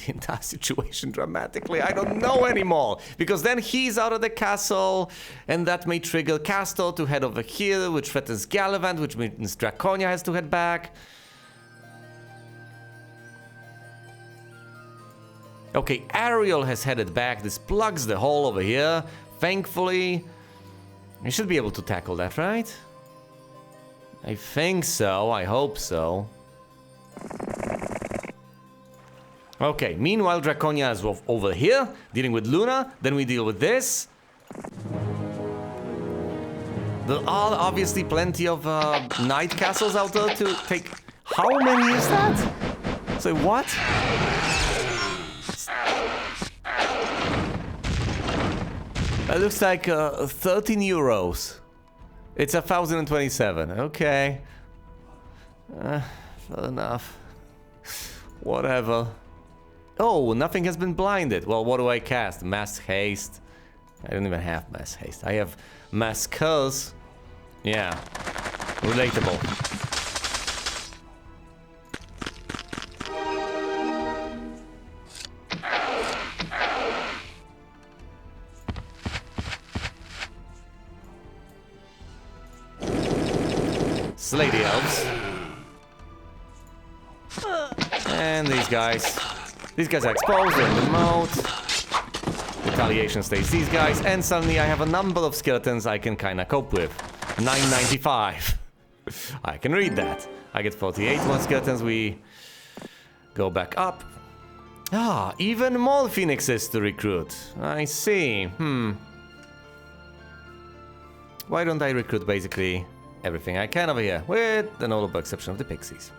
S1: entire situation dramatically. I don't know anymore. Because then he's out of the castle, and that may trigger Castor to head over here, which threatens Gallivant, which means Draconia has to head back. Okay, Ariel has headed back. This plugs the hole over here. Thankfully, I should be able to tackle that, right? I think so. I hope so. Okay, meanwhile, Draconia is over here, dealing with Luna. Then we deal with this. There are obviously plenty of night castles out there to take. How many is that? So what? That looks like 13 euros. It's 1,027. Okay. Fair enough. Whatever. Oh, nothing has been blinded. Well, what do I cast? Mass haste. I don't even have mass haste. I have mass curse. Yeah. Relatable. Slay the elves. And these guys are exposed, they're in the moat. Retaliation stays these guys, and suddenly I have a number of skeletons I can kinda cope with. 995. I can read that. I get 48 more skeletons, we go back up. Ah, even more phoenixes to recruit. I see, Why don't I recruit basically everything I can over here, with the notable exception of the pixies?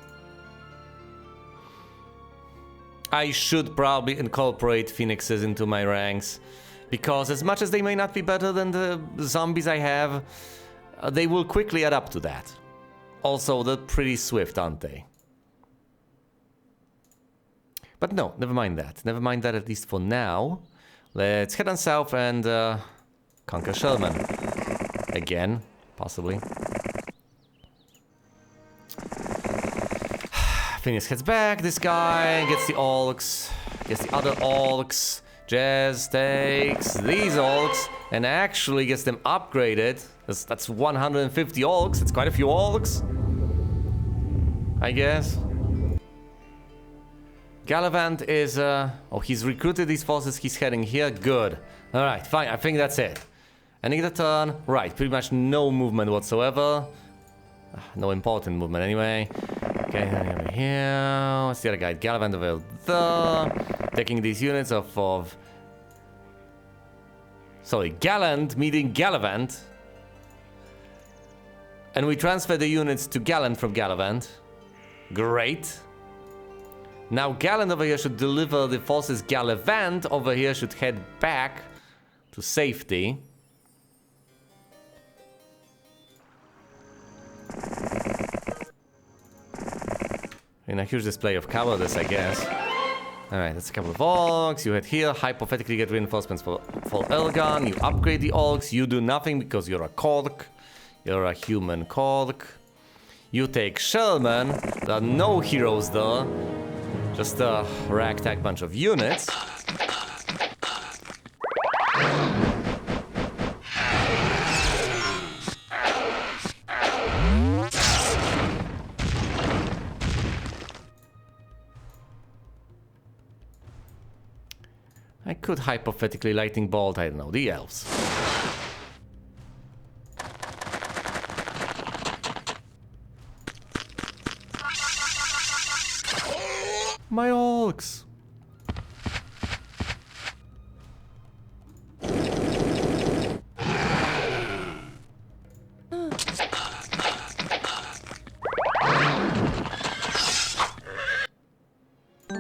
S1: I should probably incorporate phoenixes into my ranks, because as much as they may not be better than the zombies I have, they will quickly add up to that. Also, they're pretty swift, aren't they? But no, never mind that. Never mind that, at least for now. Let's head on south and conquer Sherman. Again, possibly. Phoenix heads back, this guy gets the orcs, gets the other orcs. Jazz takes these orcs and actually gets them upgraded. That's 150 orcs, it's quite a few orcs, I guess. Gallivant is, oh, he's recruited these forces, he's heading here, good. Alright, fine, I think that's it. Ending the turn, right, pretty much no movement whatsoever. No important movement anyway. Okay, over here. What's the other guy? Gallivant over there. Taking these units of... Sorry, Gallant meeting Gallivant. And we transfer the units to Gallant from Gallivant. Great. Now Gallant over here should deliver the forces. Gallivant over here should head back to safety. In a huge display of cowardice, I guess. Alright, that's a couple of orcs. You head here, hypothetically get reinforcements for Elgon. You upgrade the orcs. You do nothing because you're a Kork. You're a human Kork. You take Sherman. There are no heroes there. Just a ragtag bunch of units. I could hypothetically lightning bolt, I don't know, the elves. My orcs!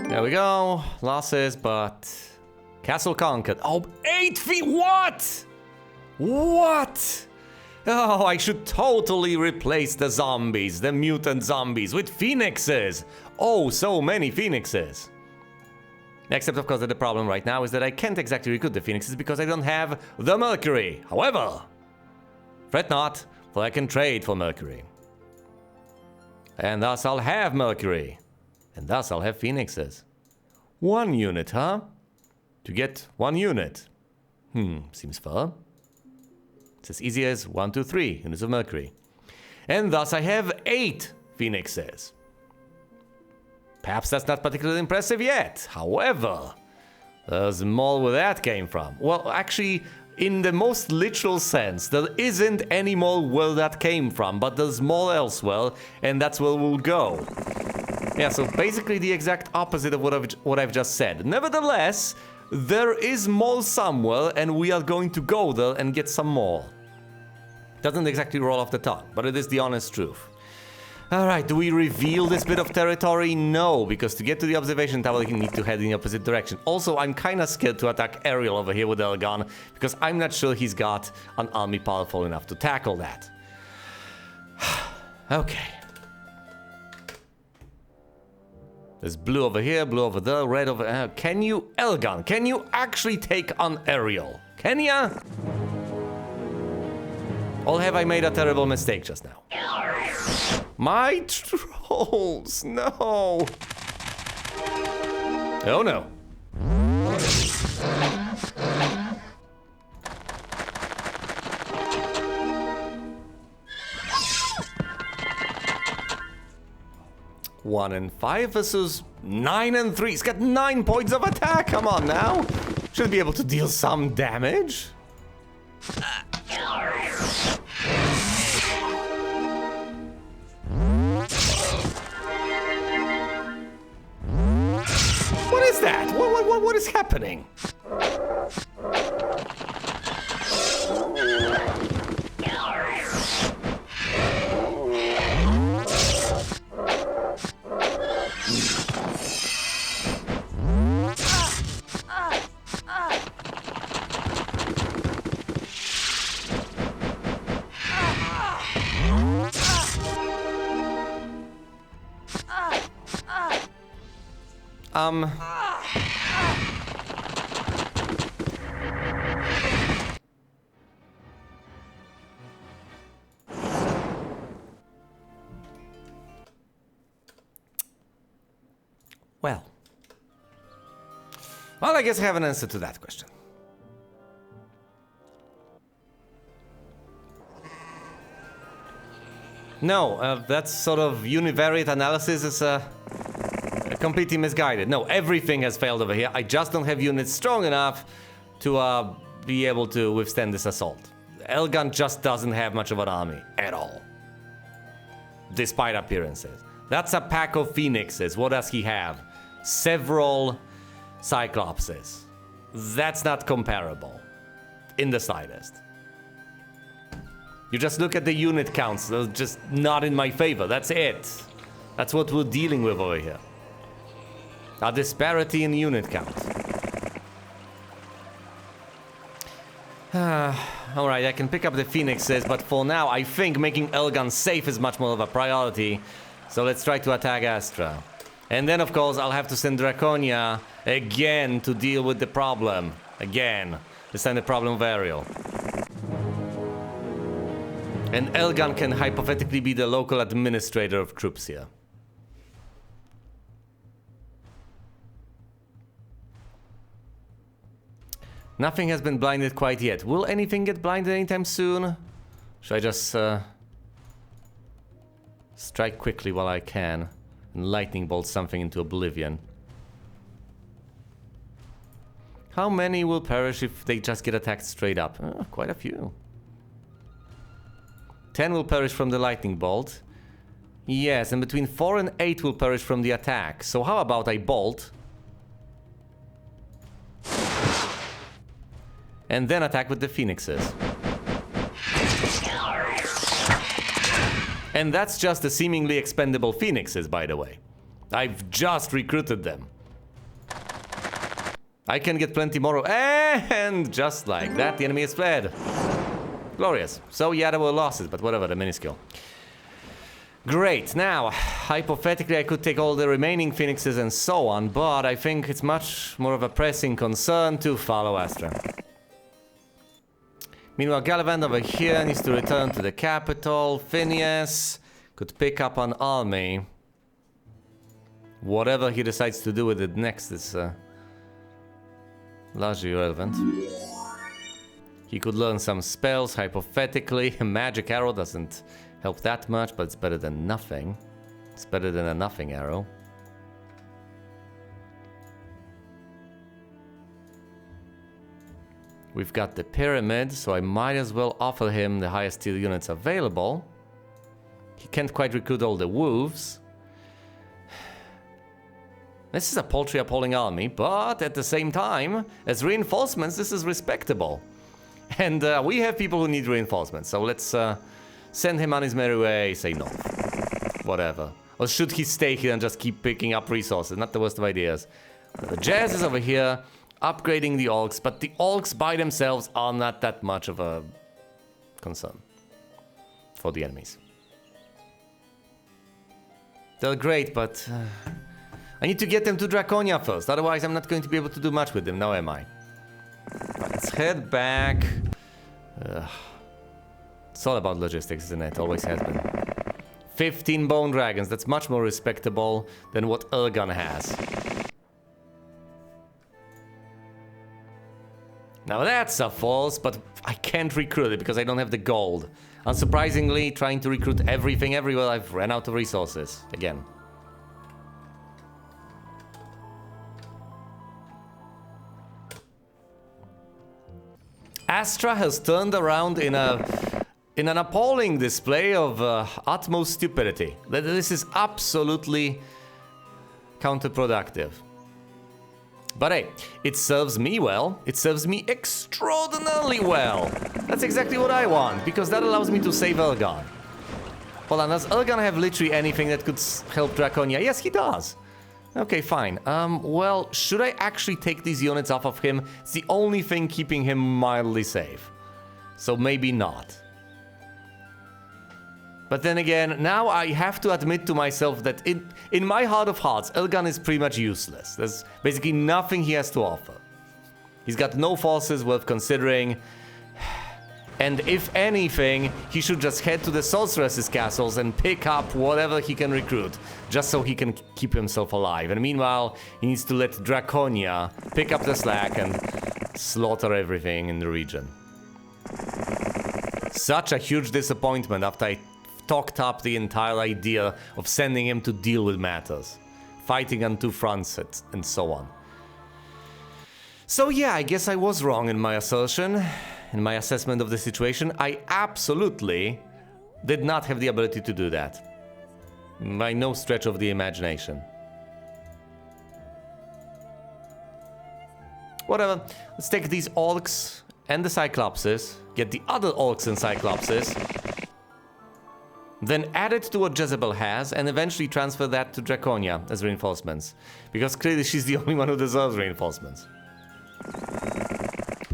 S1: There we go. Losses, but... Castle conquered. Oh, 8 feet. What? What? Oh, I should totally replace the zombies, the mutant zombies, with phoenixes. Oh, so many phoenixes. Except, of course, that the problem right now is that I can't exactly recruit the phoenixes because I don't have the Mercury. However, fret not, for I can trade for Mercury. And thus I'll have Mercury. And thus I'll have phoenixes. 1 unit, huh? To get 1 unit. Seems fair. It's as easy as 1, 2, 3 units of Mercury. And thus I have 8 phoenixes. Perhaps that's not particularly impressive yet. However, there's more where that came from. Well, actually, in the most literal sense, there isn't any more where that came from, but there's more elsewhere, and that's where we'll go. Yeah, so basically the exact opposite of what I've just said. Nevertheless, there is more somewhere, and we are going to go there and get some more. Doesn't exactly roll off the tongue, but it is the honest truth. Alright, do we reveal this bit of territory? No, because to get to the observation tower, you need to head in the opposite direction. Also, I'm kinda scared to attack Ariel over here with Elgon, because I'm not sure he's got an army powerful enough to tackle that. Okay. There's blue over here, blue over there, red over there. Can you, Elgon, can you actually take on Ariel? Can ya? Or have I made a terrible mistake just now? My trolls, no. Oh no. 1 and 5 versus 9 and 3. He's got 9 points of attack. Come on now. Should be able to deal some damage. What is that? What is happening? Well, I guess I have an answer to that question. No, that sort of univariate analysis is completely misguided. No, everything has failed over here. I just don't have units strong enough to be able to withstand this assault. Elgan just doesn't have much of an army at all. Despite appearances. That's a pack of phoenixes. What does he have? Several Cyclopses. That's not comparable. In the slightest. You just look at the unit counts. They're just not in my favor. That's it. That's what we're dealing with over here. A disparity in unit count. Alright, I can pick up the phoenixes, but for now I think making Elgan safe is much more of a priority. So let's try to attack Astra. And then, of course, I'll have to send Draconia again to deal with the problem. Again. This time the problem of Ariel. And Elgan can hypothetically be the local administrator of troops here. Nothing has been blinded quite yet. Will anything get blinded anytime soon? Should I just strike quickly while I can? And lightning bolt something into oblivion. How many will perish if they just get attacked straight up? Quite a few. 10 will perish from the lightning bolt. Yes, and between 4 and 8 will perish from the attack. So how about I bolt? And then attack with the phoenixes. And that's just the seemingly expendable phoenixes, by the way. I've just recruited them. I can get plenty more, and just like that, the enemy has fled. Glorious. So yeah, there were losses, but whatever, the minuscule. Great, now, hypothetically I could take all the remaining phoenixes and so on, but I think it's much more of a pressing concern to follow Astra. Meanwhile, Gallivant over here needs to return to the capital. Phineas could pick up an army. Whatever he decides to do with it next is largely irrelevant. He could learn some spells, hypothetically. Magic arrow doesn't help that much, but it's better than nothing. It's better than a nothing arrow. We've got the pyramid, so I might as well offer him the highest tier units available. He can't quite recruit all the wolves. This is a paltry, appalling army, but at the same time, as reinforcements, this is respectable. And we have people who need reinforcements, so let's send him on his merry way, say no. Whatever. Or should he stay here and just keep picking up resources? Not the worst of ideas. The Jazz is over here, upgrading the orcs, but the orcs by themselves are not that much of a concern for the enemies. They're great, but I need to get them to Draconia first, otherwise I'm not going to be able to do much with them, now am I? Let's head back. It's all about logistics, isn't it? Always has been. 15 bone dragons, that's much more respectable than what Elgan has. Now that's a false, but I can't recruit it because I don't have the gold. Unsurprisingly, trying to recruit everything everywhere, I've ran out of resources. Again. Astra has turned around in an appalling display of utmost stupidity. This is absolutely counterproductive. But hey, it serves me well. It serves me extraordinarily well. That's exactly what I want, because that allows me to save Elgon. Hold on, does Elgon have literally anything that could help Draconia? Yes, he does. Okay, fine. Well, should I actually take these units off of him? It's the only thing keeping him mildly safe. So maybe not. But then again, now I have to admit to myself that in my heart of hearts, Elgon is pretty much useless. There's basically nothing he has to offer. He's got no forces worth considering. And if anything, he should just head to the sorceress's castles and pick up whatever he can recruit, just so he can keep himself alive. And meanwhile, he needs to let Draconia pick up the slack and slaughter everything in the region. Such a huge disappointment after I talked up the entire idea of sending him to deal with matters, fighting on two fronts and so on. So yeah, I guess I was wrong in my assertion, in my assessment of the situation. I absolutely did not have the ability to do that. By no stretch of the imagination. Whatever, let's take these orcs and the cyclopses, get the other orcs and cyclopses, then add it to what Jezebel has, and eventually transfer that to Draconia as reinforcements. Because clearly she's the only one who deserves reinforcements.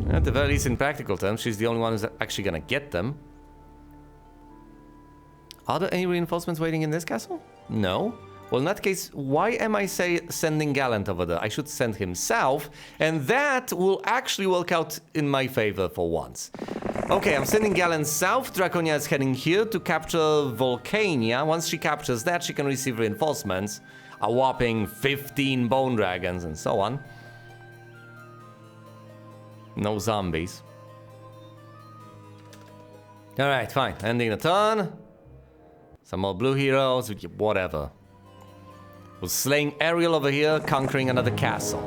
S1: At the very least, in practical terms, she's the only one who's actually gonna get them. Are there any reinforcements waiting in this castle? No. Well, in that case, why am I sending Gallant over there? I should send him south, and that will actually work out in my favor for once. Okay, I'm sending Gallant south. Draconia is heading here to capture Volcania. Once she captures that, she can receive reinforcements. A whopping 15 bone dragons and so on. No zombies. Alright, fine. Ending the turn. Some more blue heroes, whatever. We're slaying Ariel over here, conquering another castle.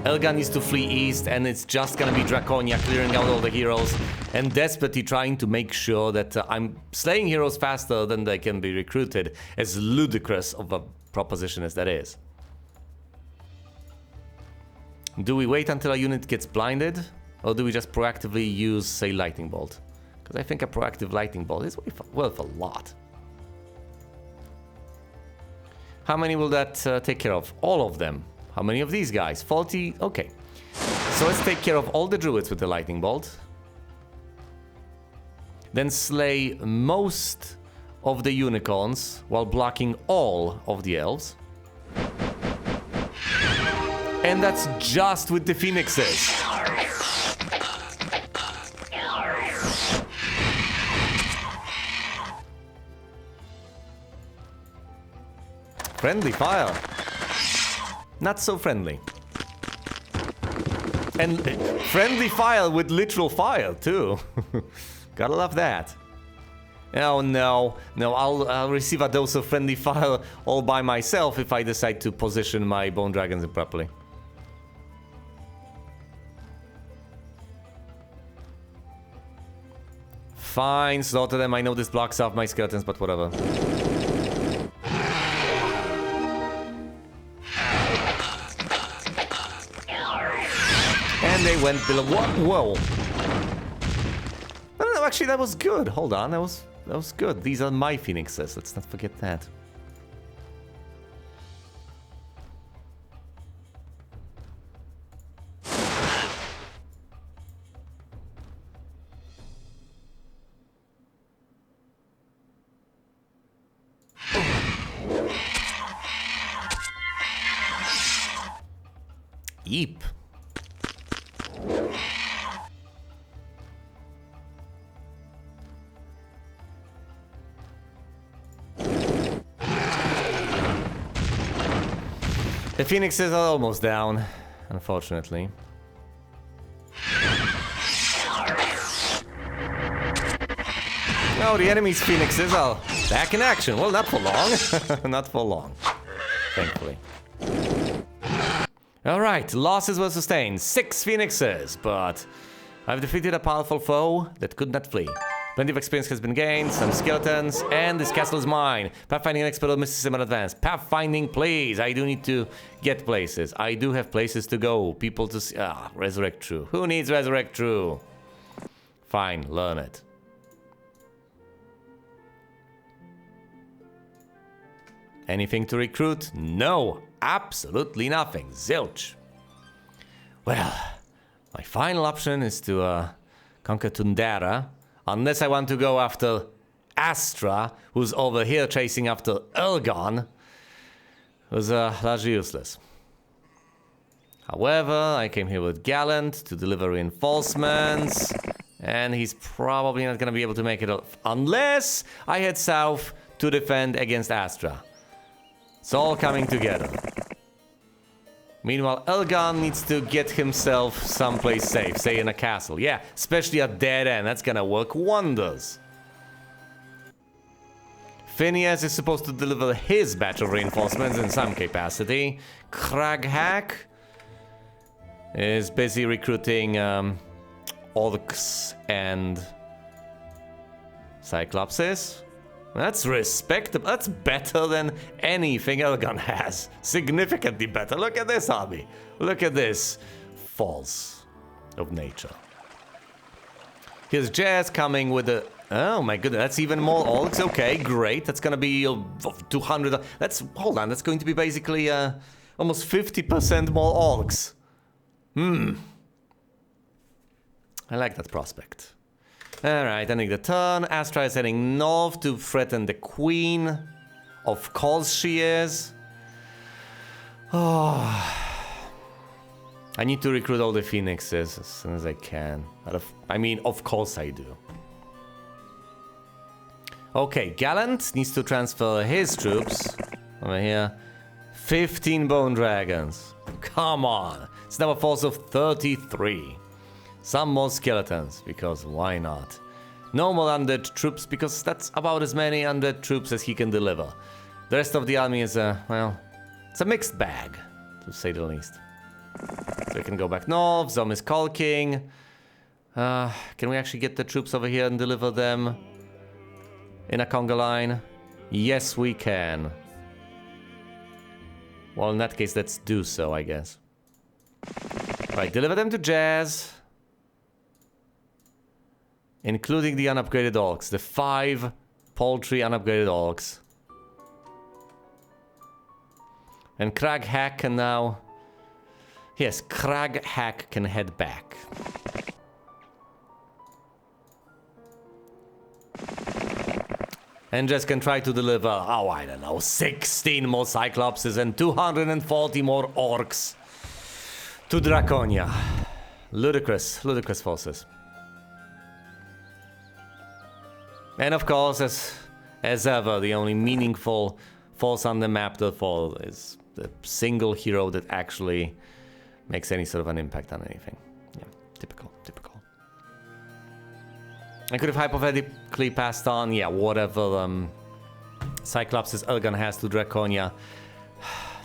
S1: Elga needs to flee east, and it's just gonna be Draconia clearing out all the heroes and desperately trying to make sure that I'm slaying heroes faster than they can be recruited, as ludicrous of a proposition as that is. Do we wait until a unit gets blinded, or do we just proactively use, say, Lightning Bolt? Because I think a proactive Lightning Bolt is worth a lot. How many will that take care of? All of them. How many of these guys? 40? Okay. So let's take care of all the druids with the Lightning Bolt. Then slay most of the unicorns while blocking all of the elves. And that's just with the phoenixes. Friendly fire. Not so friendly. And friendly fire with literal fire, too. Gotta love that. Oh, no. No, I'll receive a dose of friendly fire all by myself if I decide to position my bone dragons improperly. Fine, slaughter them. I know this blocks off my skeletons, but whatever. And they went below. Whoa! No, actually, that was good. Hold on, that was good. These are my phoenixes. Let's not forget that. Yeep. The phoenixes are almost down, unfortunately. No, the enemy's phoenixes are back in action. Well, not for long. Not for long, thankfully. Alright, losses were sustained. 6 phoenixes, but I've defeated a powerful foe that could not flee. Plenty of experience has been gained, some skeletons, and this castle is mine. Pathfinding and expert mysticism in advance. Pathfinding, please. I do need to get places. I do have places to go. People to see. Ah, Resurrect True. Who needs Resurrect True? Fine, learn it. Anything to recruit? No, absolutely nothing. Zilch. Well, my final option is to conquer Tundera. Unless I want to go after Astra, who's over here chasing after Elgon, who's largely useless. However, I came here with Gallant to deliver reinforcements, and he's probably not going to be able to make it unless I head south to defend against Astra. It's all coming together. Meanwhile, Elgon needs to get himself someplace safe, say in a castle. Yeah, especially a dead end, that's gonna work wonders. Phineas is supposed to deliver his batch of reinforcements in some capacity. Kraghack is busy recruiting orcs and cyclopses. That's respectable. That's better than anything Elgon has. Significantly better. Look at this army. Look at this. False of nature. Here's Jazz coming with a... Oh my goodness, that's even more orcs. Okay, great. That's gonna be 200... That's... Hold on, that's going to be basically almost 50% more orcs. I like that prospect. Alright, ending the turn. Astra is heading north to threaten the Queen. Of course she is. Oh. I need to recruit all the Phoenixes as soon as I can. Of course I do. Okay, Gallant needs to transfer his troops over here. 15 Bone Dragons. Come on. It's now a force of 33. Some more skeletons, because why not? No more undead troops, because that's about as many undead troops as he can deliver. The rest of the army is well, it's a mixed bag, to say the least. So we can go back north, Zom is King. Can we actually get the troops over here and deliver them in a conga line? Yes, we can. Well, in that case, let's do so, I guess. Right, deliver them to Jazz. Including the unupgraded orcs. The 5 paltry unupgraded orcs. And Kraghack can now... Yes, Kraghack can head back. And just can try to deliver, oh, I don't know, 16 more Cyclopses and 240 more orcs to Draconia. Ludicrous forces. And of course, as ever, the only meaningful force on the map therefore is the single hero that actually makes any sort of an impact on anything. Yeah, typical. I could have hypothetically passed on, yeah, whatever Cyclopses Elgon has to Draconia.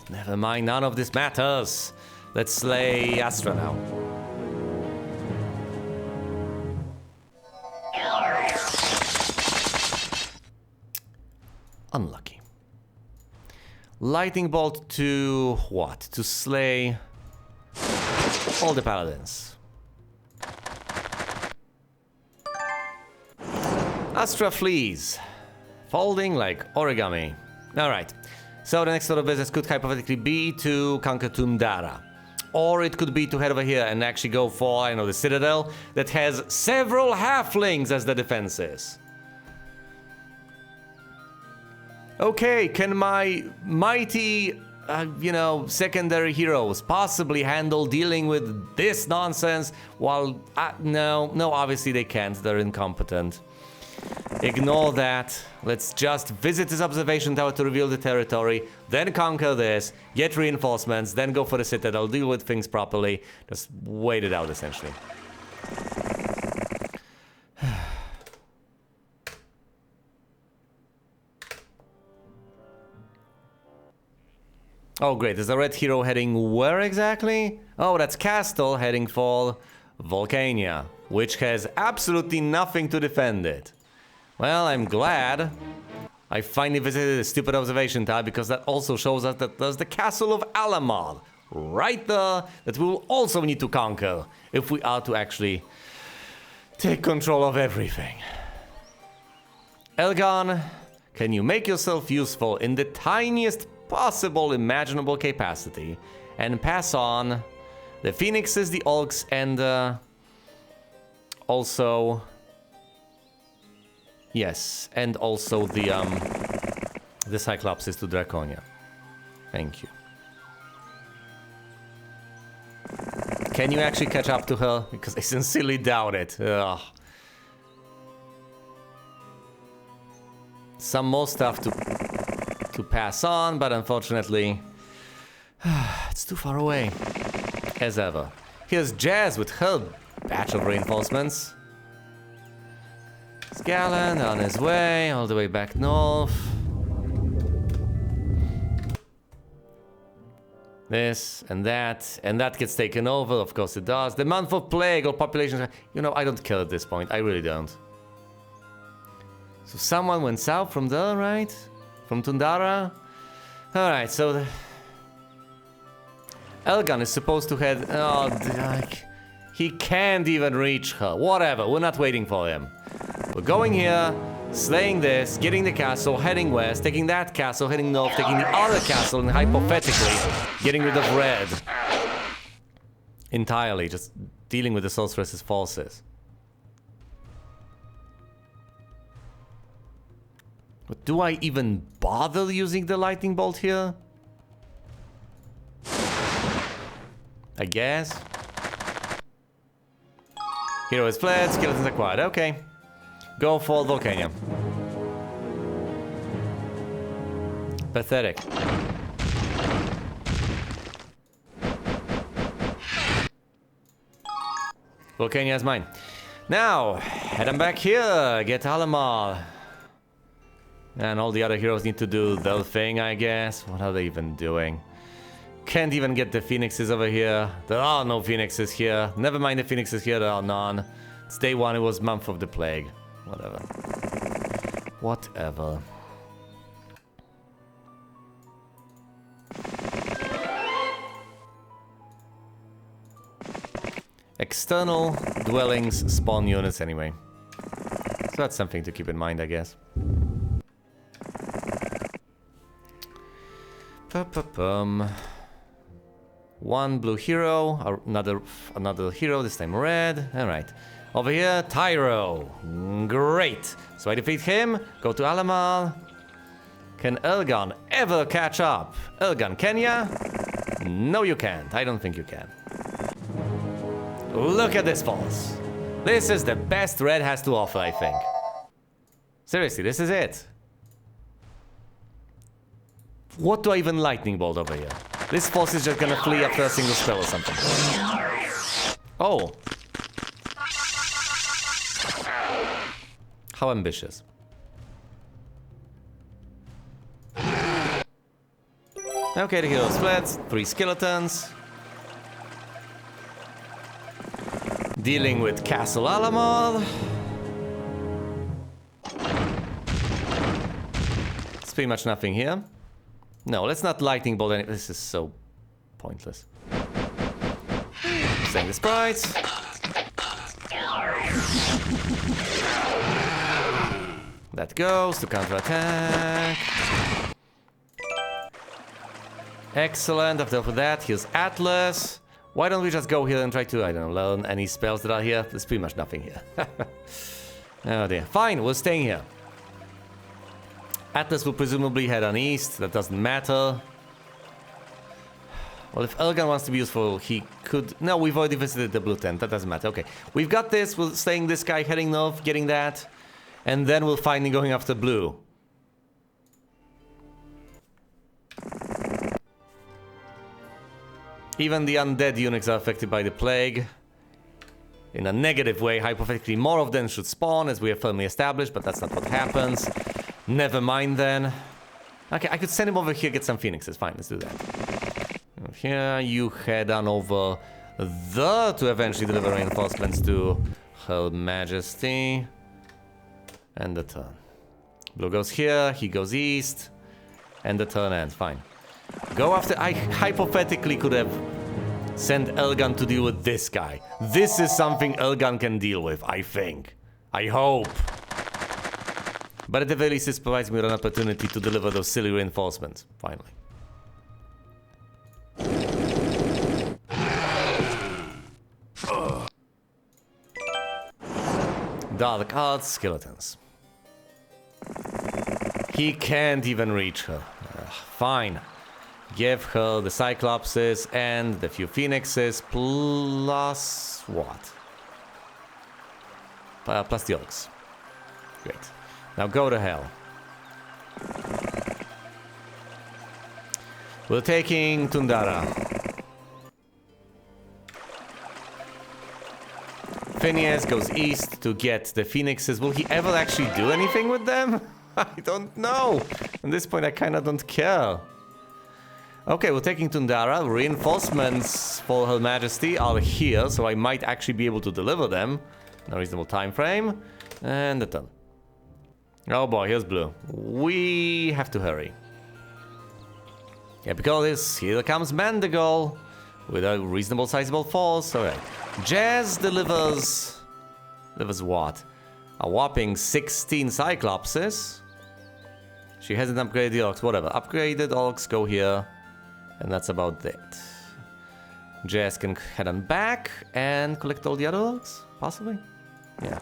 S1: Never mind, none of this matters. Let's slay Astra now. Unlucky. Lightning bolt to what? To slay all the paladins. Astra flees, folding like origami. Alright, so the next order of business could hypothetically be to conquer Tundara. Or it could be to head over here and actually go for, I know, the Citadel that has several halflings as the defenses. Okay, can my mighty, secondary heroes possibly handle dealing with this nonsense? While, no, obviously they can't. They're incompetent. Ignore that. Let's just visit this observation tower to reveal the territory, then conquer this, get reinforcements, then go for the Citadel, deal with things properly. Just wait it out, essentially. Oh, great. There's a red hero heading where exactly? Oh, that's Castle heading for Volcania, which has absolutely nothing to defend it. Well, I'm glad I finally visited the stupid observation tower, because that also shows us that there's the castle of Alamar right there that we will also need to conquer if we are to actually take control of everything. Elgon, can you make yourself useful in the tiniest possible imaginable capacity and pass on the Phoenixes, the Orcs, and also... Yes, and also the Cyclopses to Draconia. Thank you. Can you actually catch up to her? Because I sincerely doubt it. Ugh. Some more stuff to pass on, but unfortunately, it's too far away. As ever. Here's Jazz with her batch of reinforcements. Scaland on his way, all the way back north. This and that gets taken over, of course it does. The month of plague or population, you know, I don't care at this point, I really don't. So someone went south from there, right? From Tundara? Alright, so... Elgon is supposed to head... Oh, he can't even reach her. Whatever, we're not waiting for him. We're going here, slaying this, getting the castle, heading west, taking that castle, heading north, taking the other castle, and hypothetically getting rid of red. Entirely, just dealing with the sorceress's forces. But do I even bother using the lightning bolt here? I guess. Hero is fled, skeletons acquired, okay. Go for Volcania. Pathetic. Volcania is mine. Now, head on back here, get Alamar. And all the other heroes need to do their thing, I guess. What are they even doing? Can't even get the Phoenixes over here. There are no Phoenixes here. Never mind the Phoenixes here, there are none. It's day one, it was month of the plague. Whatever. Whatever. External dwellings spawn units anyway. So that's something to keep in mind, I guess. One blue hero, another hero, this time red. Alright. Over here, Tyro. Great. So I defeat him, go to Alamar. Can Elgon ever catch up? Elgon, can ya? No, you can't. I don't think you can. Look at this force. This is the best red has to offer, I think. Seriously, this is it. What do I even lightning bolt over here? This force is just gonna flee after a single spell or something. Oh. How ambitious. Okay, the hero splits. 3 skeletons. Dealing with Castle Alamar. It's pretty much nothing here. No, let's not lightning bolt any. This is so pointless. Saying the sprites. That goes to counterattack. Excellent. After that, here's Atlas. Why don't we just go here and try to, I don't know, learn any spells that are here? There's pretty much nothing here. Oh dear. Fine, we're staying here. Atlas will presumably head on east. That doesn't matter. Well, if Elgon wants to be useful, he could... No, we've already visited the blue tent. That doesn't matter. Okay. We've got this. We're staying this guy, heading north, getting that. And then we'll finally going after blue. Even the undead eunuchs are affected by the plague. In a negative way, hypothetically, more of them should spawn, as we have firmly established, but that's not what happens. Never mind then. Okay, I could send him over here, get some phoenixes. Fine, let's do that. Here, you head on over to eventually deliver reinforcements to Her Majesty. And the turn. Blue goes here, he goes east, and the turn ends. Fine. Go after. I hypothetically could have sent Elgan to deal with this guy. This is something Elgan can deal with, I think. I hope. But at the very least, this provides me with an opportunity to deliver those silly reinforcements. Finally. Dark Arts, Skeletons. He can't even reach her. Fine. Give her the Cyclopses and the few Phoenixes plus what? Plus the Orcs. Great. Now go to hell. We're taking Tundara. Phineas goes east to get the Phoenixes. Will he ever actually do anything with them? I don't know. At this point, I kind of don't care. Okay, we're taking Tundara. Reinforcements for Her Majesty are here, so I might actually be able to deliver them in a reasonable time frame. And the turn. Oh boy, here's blue. We have to hurry. Yeah, because here comes Mandigal with a reasonable sizable force. Alright. Jazz delivers what? A whopping 16 Cyclopses. She hasn't upgraded the Orcs, whatever. Upgraded Orcs go here. And that's about it. Jazz can head on back and collect all the other Orcs, possibly? Yeah.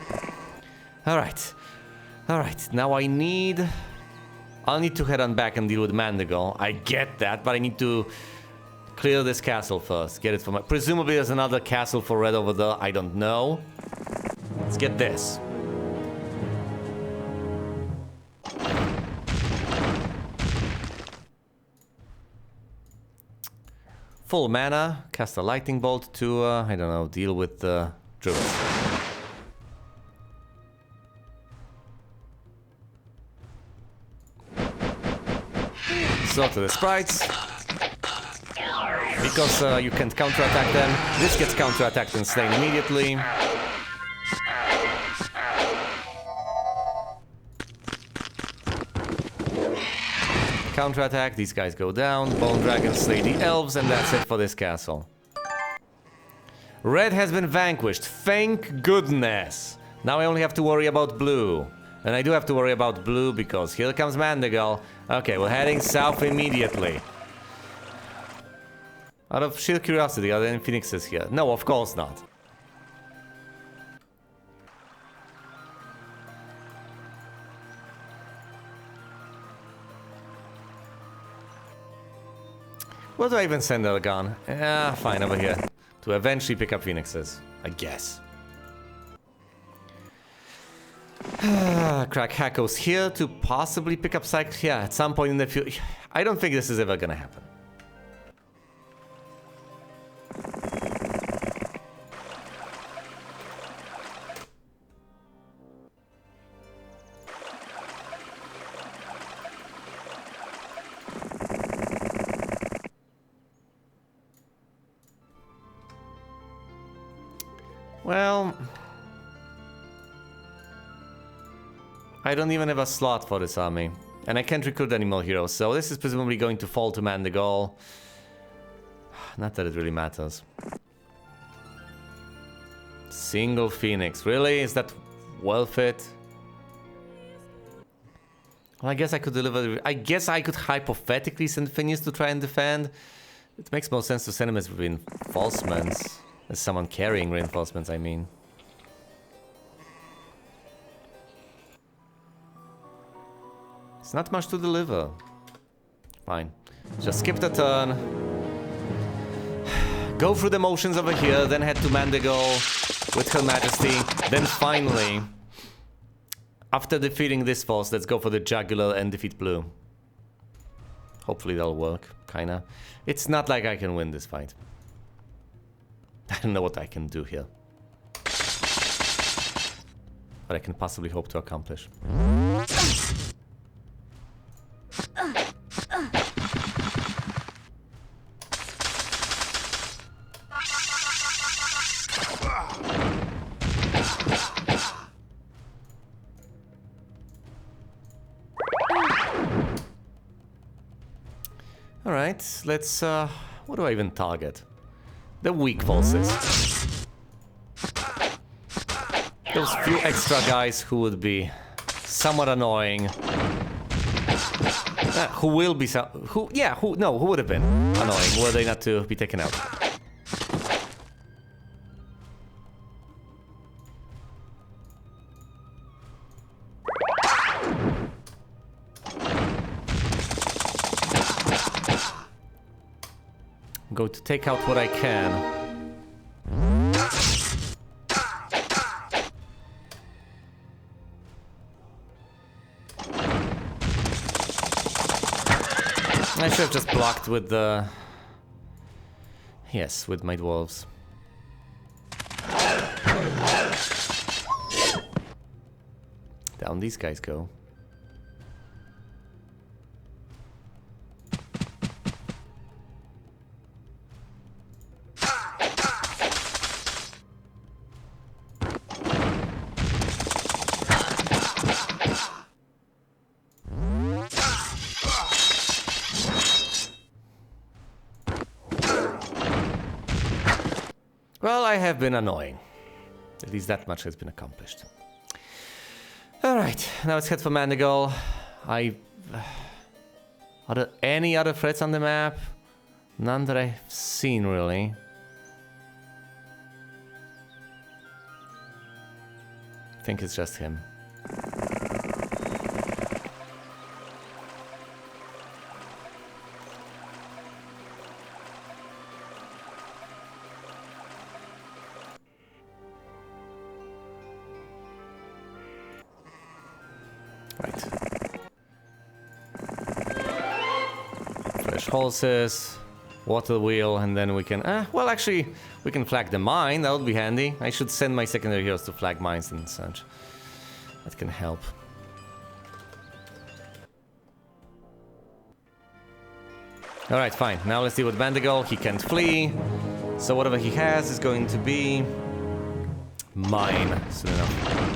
S1: Alright. Alright, now I'll need to head on back and deal with Mandigal. I get that, but I need to clear this castle first. Get it from my... Presumably there's another castle for red over there. I don't know. Let's get this. Full mana. Cast a lightning bolt to, I don't know, deal with the druids. Slaughter the sprites. Because you can't counterattack them, this gets counterattacked and slain immediately. Counterattack, these guys go down, Bone Dragons slay the elves, and that's it for this castle. Red has been vanquished, thank goodness! Now I only have to worry about blue. And I do have to worry about blue because here comes Mandigal. Okay, we're heading south immediately. Out of sheer curiosity, are there any Phoenixes here? No, of course not. Where do I even send Elgan? Fine, over here. To eventually pick up Phoenixes, I guess. Crack Hackos here to possibly pick up Cyclops. Yeah, at some point in the future. I don't think this is ever gonna happen. Well, I don't even have a slot for this army. And I can't recruit any more heroes, so this is presumably going to fall to Mandigal. Not that it really matters. Single Phoenix. Really? Is that worth it? Well, I guess I could deliver... I guess I could hypothetically send Phineas to try and defend. It makes more sense to send him as reinforcements. As someone carrying reinforcements, I mean. It's not much to deliver. Fine. Just skip the turn. Go through the motions over here, then head to Mandigal with Her Majesty. Then finally, after defeating this force, let's go for the Jugular and defeat Blue. Hopefully that'll work, kinda. It's not like I can win this fight. I don't know what I can do here. What I can possibly hope to accomplish. Alright, let's... what do I even target? The weak forces. Those few extra guys who would be somewhat annoying. Who will be some... Who would have been annoying were they not to be taken out. Go to take out what I can. I should have just blocked with the... Yes, with my dwarves. Down these guys go. Well, I have been annoying. At least that much has been accomplished. Alright, now let's head for Mandigal. Are there any other threats on the map? None that I've seen, really. I think it's just him. Right. Fresh horses, water wheel, and then we can... well, actually, we can flag the mine. That would be handy. I should send my secondary heroes to flag mines and such. That can help. Alright, fine. Now let's deal with Vandigal. He can't flee. So whatever he has is going to be... mine, soon enough.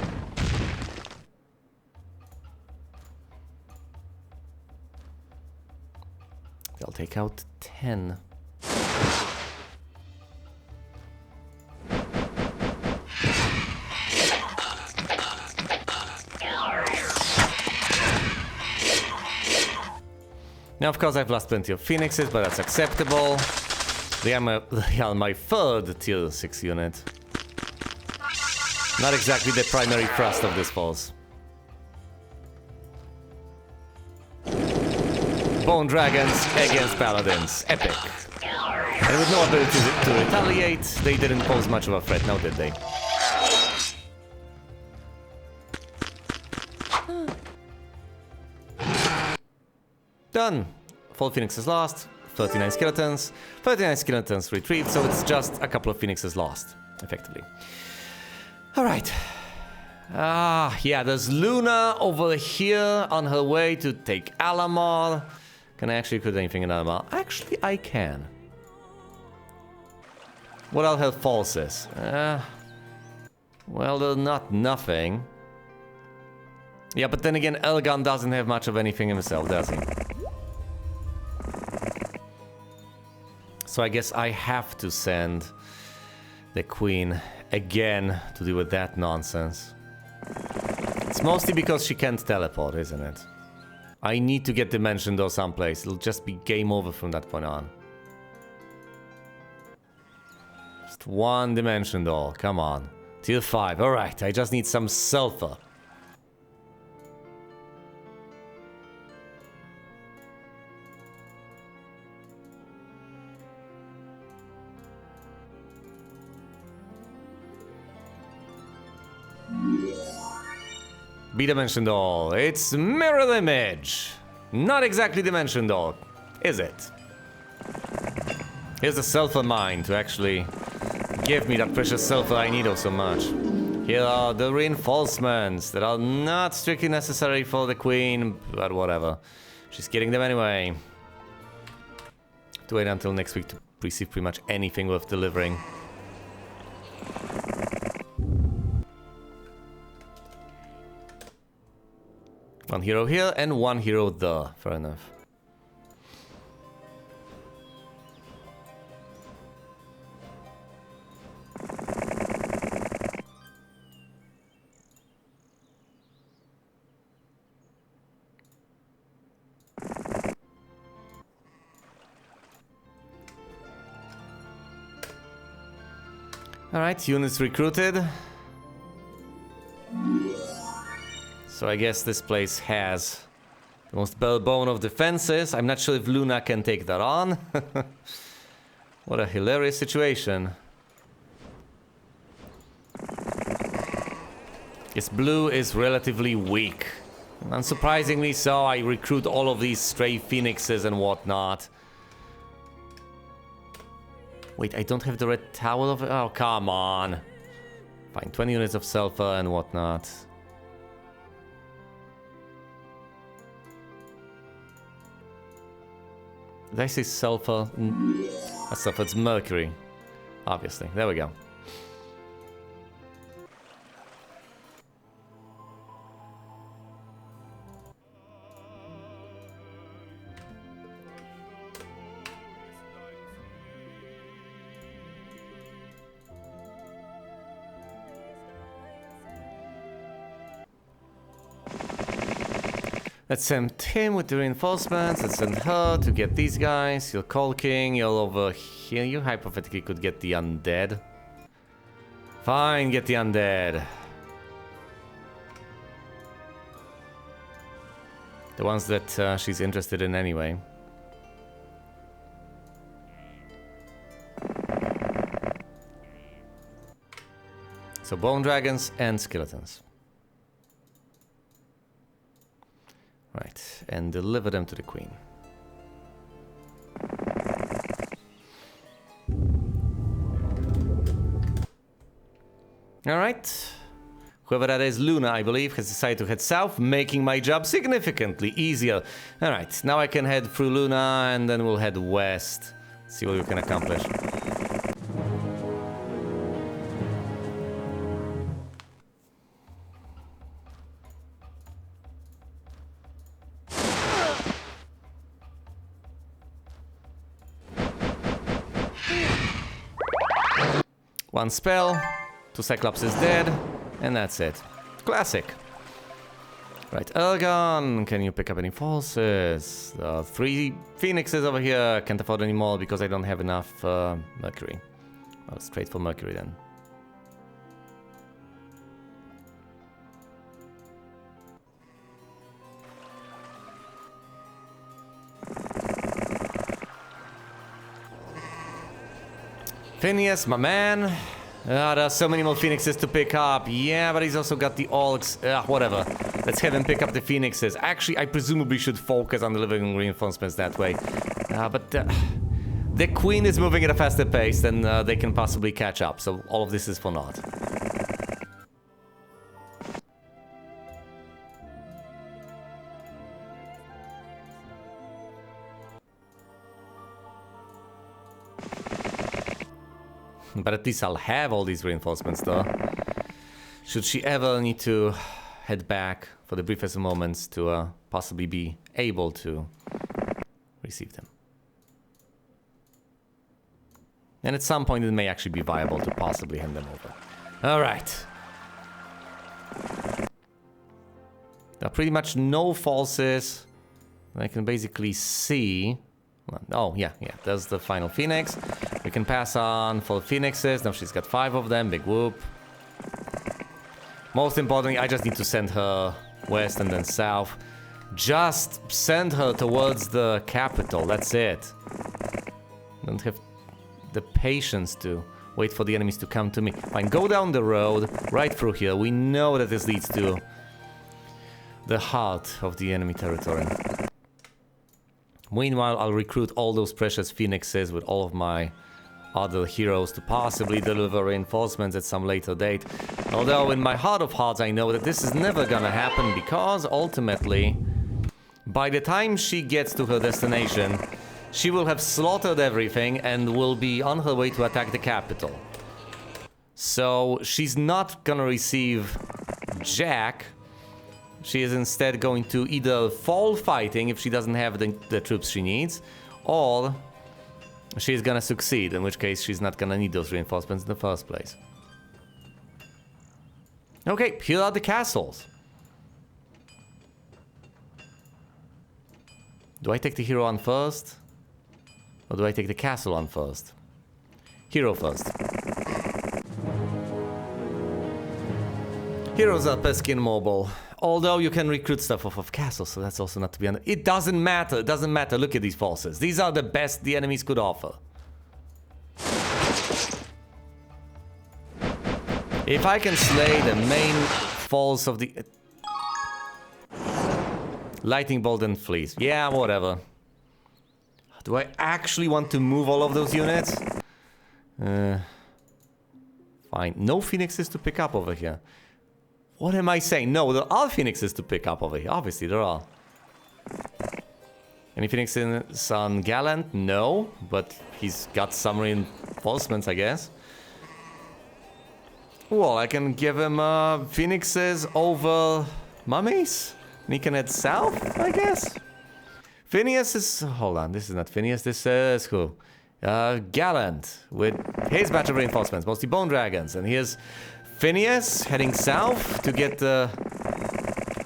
S1: They'll take out 10. Now, of course, I've lost plenty of phoenixes, but that's acceptable. They are my third tier 6 unit. Not exactly the primary thrust of this force. Bone dragons against paladins. Epic. And with no ability to retaliate, they didn't pose much of a threat, now did they? Done. 4 phoenixes lost, 39 skeletons. 39 skeletons retrieved, so it's just a couple of phoenixes lost, effectively. Alright. Yeah, there's Luna over here on her way to take Alamar. Can I actually put anything in Alamar? Actually, I can. What are her forces? Well, they're not nothing. Yeah, but then again, Elgon doesn't have much of anything himself, does he? So I guess I have to send the queen again to deal with that nonsense. It's mostly because she can't teleport, isn't it? I need to get Dimension Door someplace. It'll just be game over from that point on. Just one Dimension Door, come on. Tier 5, alright, I just need some sulfur. B-Dimension Door. It's Mirror Image. Not exactly Dimension Door, is it? Here's the sulfur mine to actually give me that precious sulfur I need oh so much. Here are the reinforcements that are not strictly necessary for the queen, but whatever. She's getting them anyway. To wait until next week to receive pretty much anything worth delivering. One hero here and one hero there. Fair enough. Alright, units recruited. So I guess this place has the most barebone of defenses. I'm not sure if Luna can take that on. What a hilarious situation. Yes, blue is relatively weak. Unsurprisingly so, I recruit all of these stray phoenixes and whatnot. Wait, I don't have the red towel of it? Oh, come on. Fine, 20 units of sulfur and whatnot. Did I say sulfur? That's sulfur, it's mercury. Obviously, there we go. Let's send him with the reinforcements. Let's send her to get these guys. You're Cold King. You're over here. You hypothetically could get the undead. Fine, get the undead. The ones that she's interested in anyway. So bone dragons and skeletons. Right, and deliver them to the queen. Alright. Whoever that is, Luna, I believe, has decided to head south, making my job significantly easier. Alright, now I can head through Luna, and then we'll head west. See what we can accomplish. One spell, 2 Cyclops is dead, and that's it. Classic. Right, Ergon, can you pick up any forces? 3 Phoenixes over here, can't afford any more because I don't have enough Mercury. Well, straight for Mercury then. Phineas, my man. There are so many more phoenixes to pick up. Yeah, but he's also got the orcs. Whatever. Let's have him pick up the phoenixes. Actually, I presumably should focus on delivering reinforcements that way. But the queen is moving at a faster pace than they can possibly catch up. So all of this is for naught. But at least I'll have all these reinforcements though. Should she ever need to head back for the briefest moments to possibly be able to receive them. And at some point it may actually be viable to possibly hand them over. Alright. There are pretty much no falses. I can basically see... Oh, yeah, there's the final Phoenix. We can pass on for Phoenixes. Now she's got 5 of them. Big whoop. Most importantly, I just need to send her west and then south. Just send her towards the capital. That's it. I don't have the patience to wait for the enemies to come to me. Fine, go down the road, right through here. We know that this leads to the heart of the enemy territory. Meanwhile, I'll recruit all those precious Phoenixes with all of my other heroes to possibly deliver reinforcements at some later date. Although in my heart of hearts I know that this is never gonna happen because ultimately, by the time she gets to her destination, she will have slaughtered everything and will be on her way to attack the capital. So she's not gonna receive Jack. She is instead going to either fall fighting if she doesn't have the troops she needs, or she's gonna succeed, in which case she's not gonna need those reinforcements in the first place. Okay, here are the castles. Do I take the hero on first? Or do I take the castle on first? Hero first. Heroes are pesky mobile. Although you can recruit stuff off of castles, so that's also not to be under. It doesn't matter. It doesn't matter. Look at these forces. These are the best the enemies could offer. If I can slay the main falls of the lightning bolt and fleece, yeah, whatever. Do I actually want to move all of those units? Fine. No phoenixes to pick up over here. What am I saying? No, there are phoenixes to pick up over here. Obviously, there are. Any phoenixes on Gallant? No, but he's got some reinforcements, I guess. Well, I can give him phoenixes over mummies. And he can head south, I guess. Phineas is... Hold on, this is not Phineas. This is who? Gallant with his batch of reinforcements, mostly bone dragons. And here's Phineas heading south to get the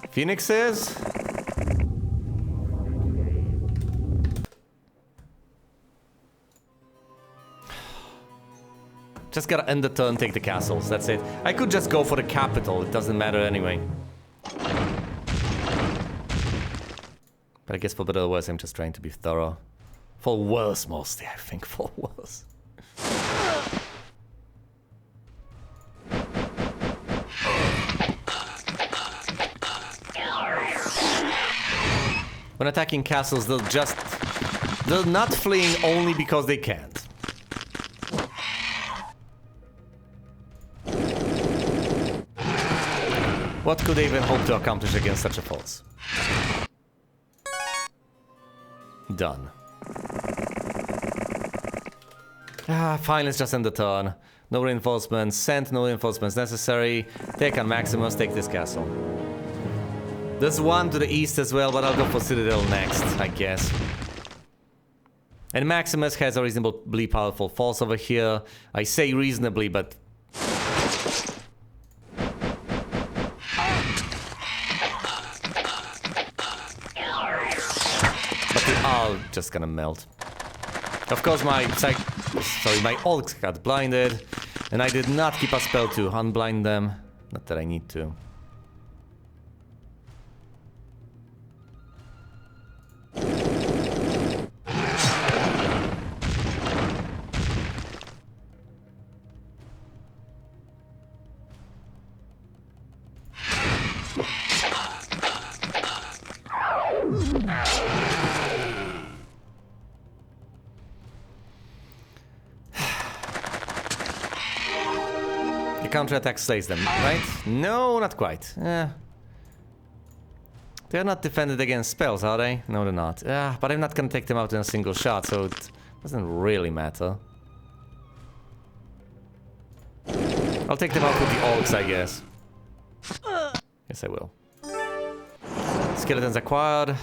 S1: phoenixes. Just gotta end the turn, take the castles, that's it. I could just go for the capital, it doesn't matter anyway. But I guess for better or worse, I'm just trying to be thorough. For worse, mostly, I think, for worse. When attacking castles, they're not fleeing only because they can't. What could they even hope to accomplish against such a force? Done. Fine, let's just end the turn. No reinforcements sent, no reinforcements necessary. Take on Maximus, take this castle. There's one to the east as well, but I'll go for Citadel next, I guess. And Maximus has a reasonably powerful force over here. I say reasonably, but... they are just gonna melt. Of course, my orcs got blinded, and I did not keep a spell to unblind them. Not that I need to. Counterattack slays them, right? No, not quite. They're not defended against spells, are they? No, they're not. But I'm not gonna take them out in a single shot, so it doesn't really matter. I'll take them out with the orcs, I guess. Yes, I will. Skeletons acquired.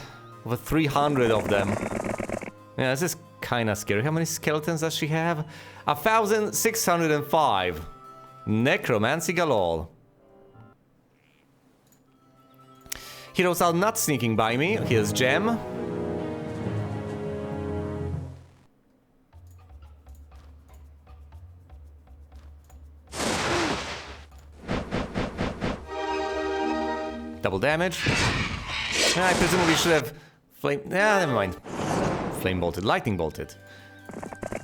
S1: Over 300 of them. Yeah, this is kinda scary. How many skeletons does she have? 1,605. Necromancy galore. Heroes are not sneaking by me. Here's Gem. Double damage. I presumably should have flame... Yeah, never mind. Flame bolted, lightning bolted.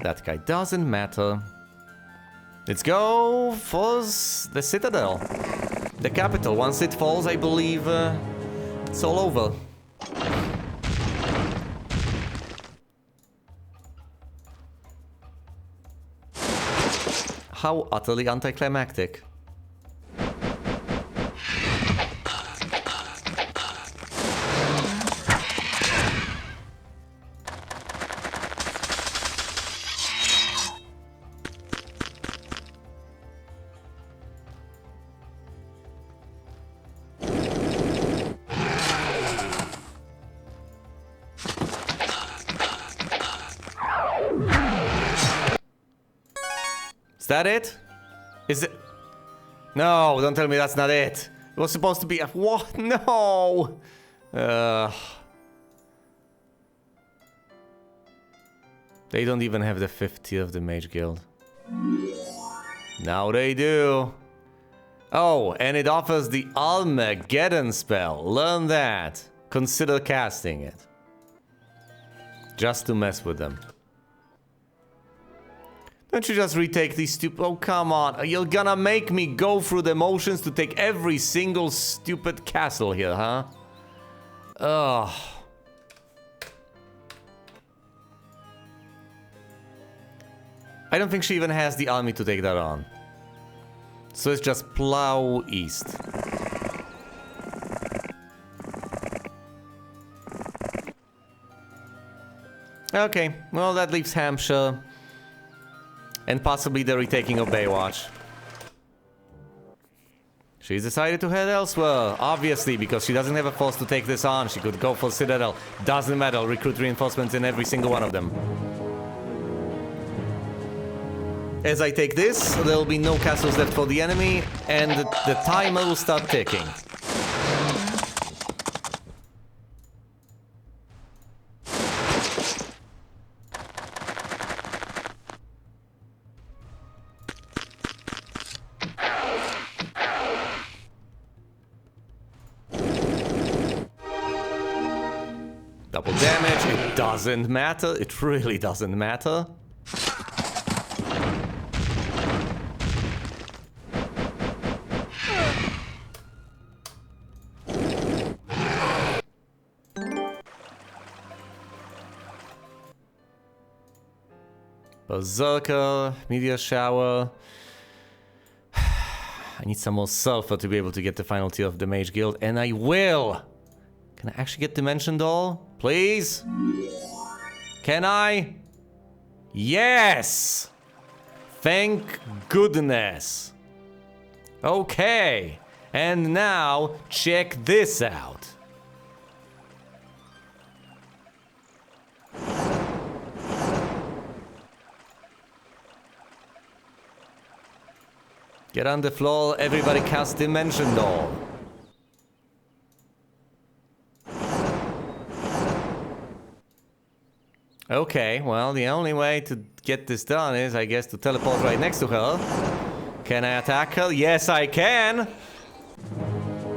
S1: That guy doesn't matter. Let's go for the Citadel. The capital. Once it falls, I believe it's all over. How utterly anticlimactic. Is that it? Is it? No, don't tell me that's not it. It was supposed to be a... What? No! They don't even have the 50 of the Mage Guild. Now they do. Oh, and it offers the Armageddon spell. Learn that. Consider casting it. Just to mess with them. Don't you just retake these stupid... Oh, come on. You're gonna make me go through the motions to take every single stupid castle here, huh? Ugh. I don't think she even has the army to take that on. So it's just plow east. Okay, well that leaves Hampshire. And possibly the retaking of Baywatch. She's decided to head elsewhere, obviously, because she doesn't have a force to take this on. She could go for Citadel. Doesn't matter, recruit reinforcements in every single one of them. As I take this, there will be no castles left for the enemy, and the timer will start ticking. Double damage, it doesn't matter, it really doesn't matter. Berserker, Meteor Shower. I need some more sulfur to be able to get the final tier of the Mage Guild, and I will! Can I actually get Dimension Doll? Please? Can I? Yes! Thank goodness! Okay, and now check this out. Get on the floor, everybody cast Dimension Doll. Okay, well, the only way to get this done is, I guess, to teleport right next to her. Can I attack her? Yes, I can!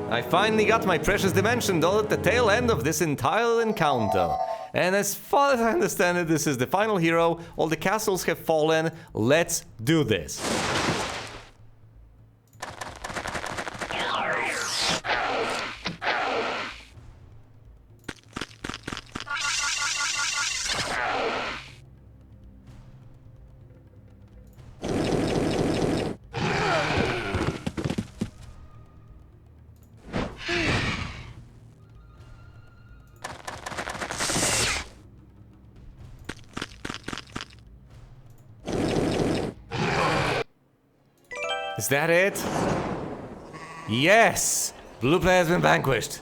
S1: I finally got my precious Dimension Doll at the tail end of this entire encounter. And as far as I understand it, this is the final hero. All the castles have fallen. Let's do this. Is that it? Yes! Blue player has been vanquished.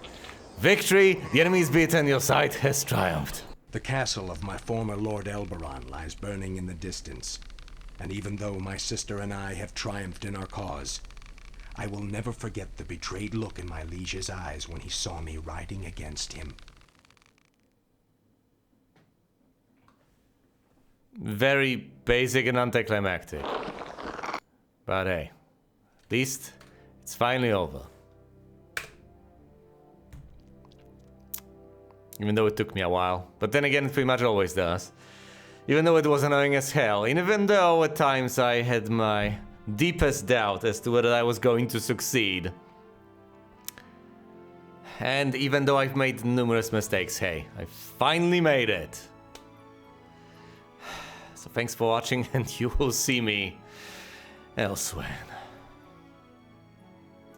S1: Victory, the enemy is beaten, your side has triumphed.
S2: The castle of my former Lord Elberon lies burning in the distance. And even though my sister and I have triumphed in our cause, I will never forget the betrayed look in my liege's eyes when he saw me riding against him.
S1: Very basic and anticlimactic. But hey, at least it's finally over. Even though it took me a while. But then again, it pretty much always does. Even though it was annoying as hell. And even though at times I had my deepest doubt as to whether I was going to succeed. And even though I've made numerous mistakes, hey, I finally made it. So thanks for watching, and you will see me elsewhere.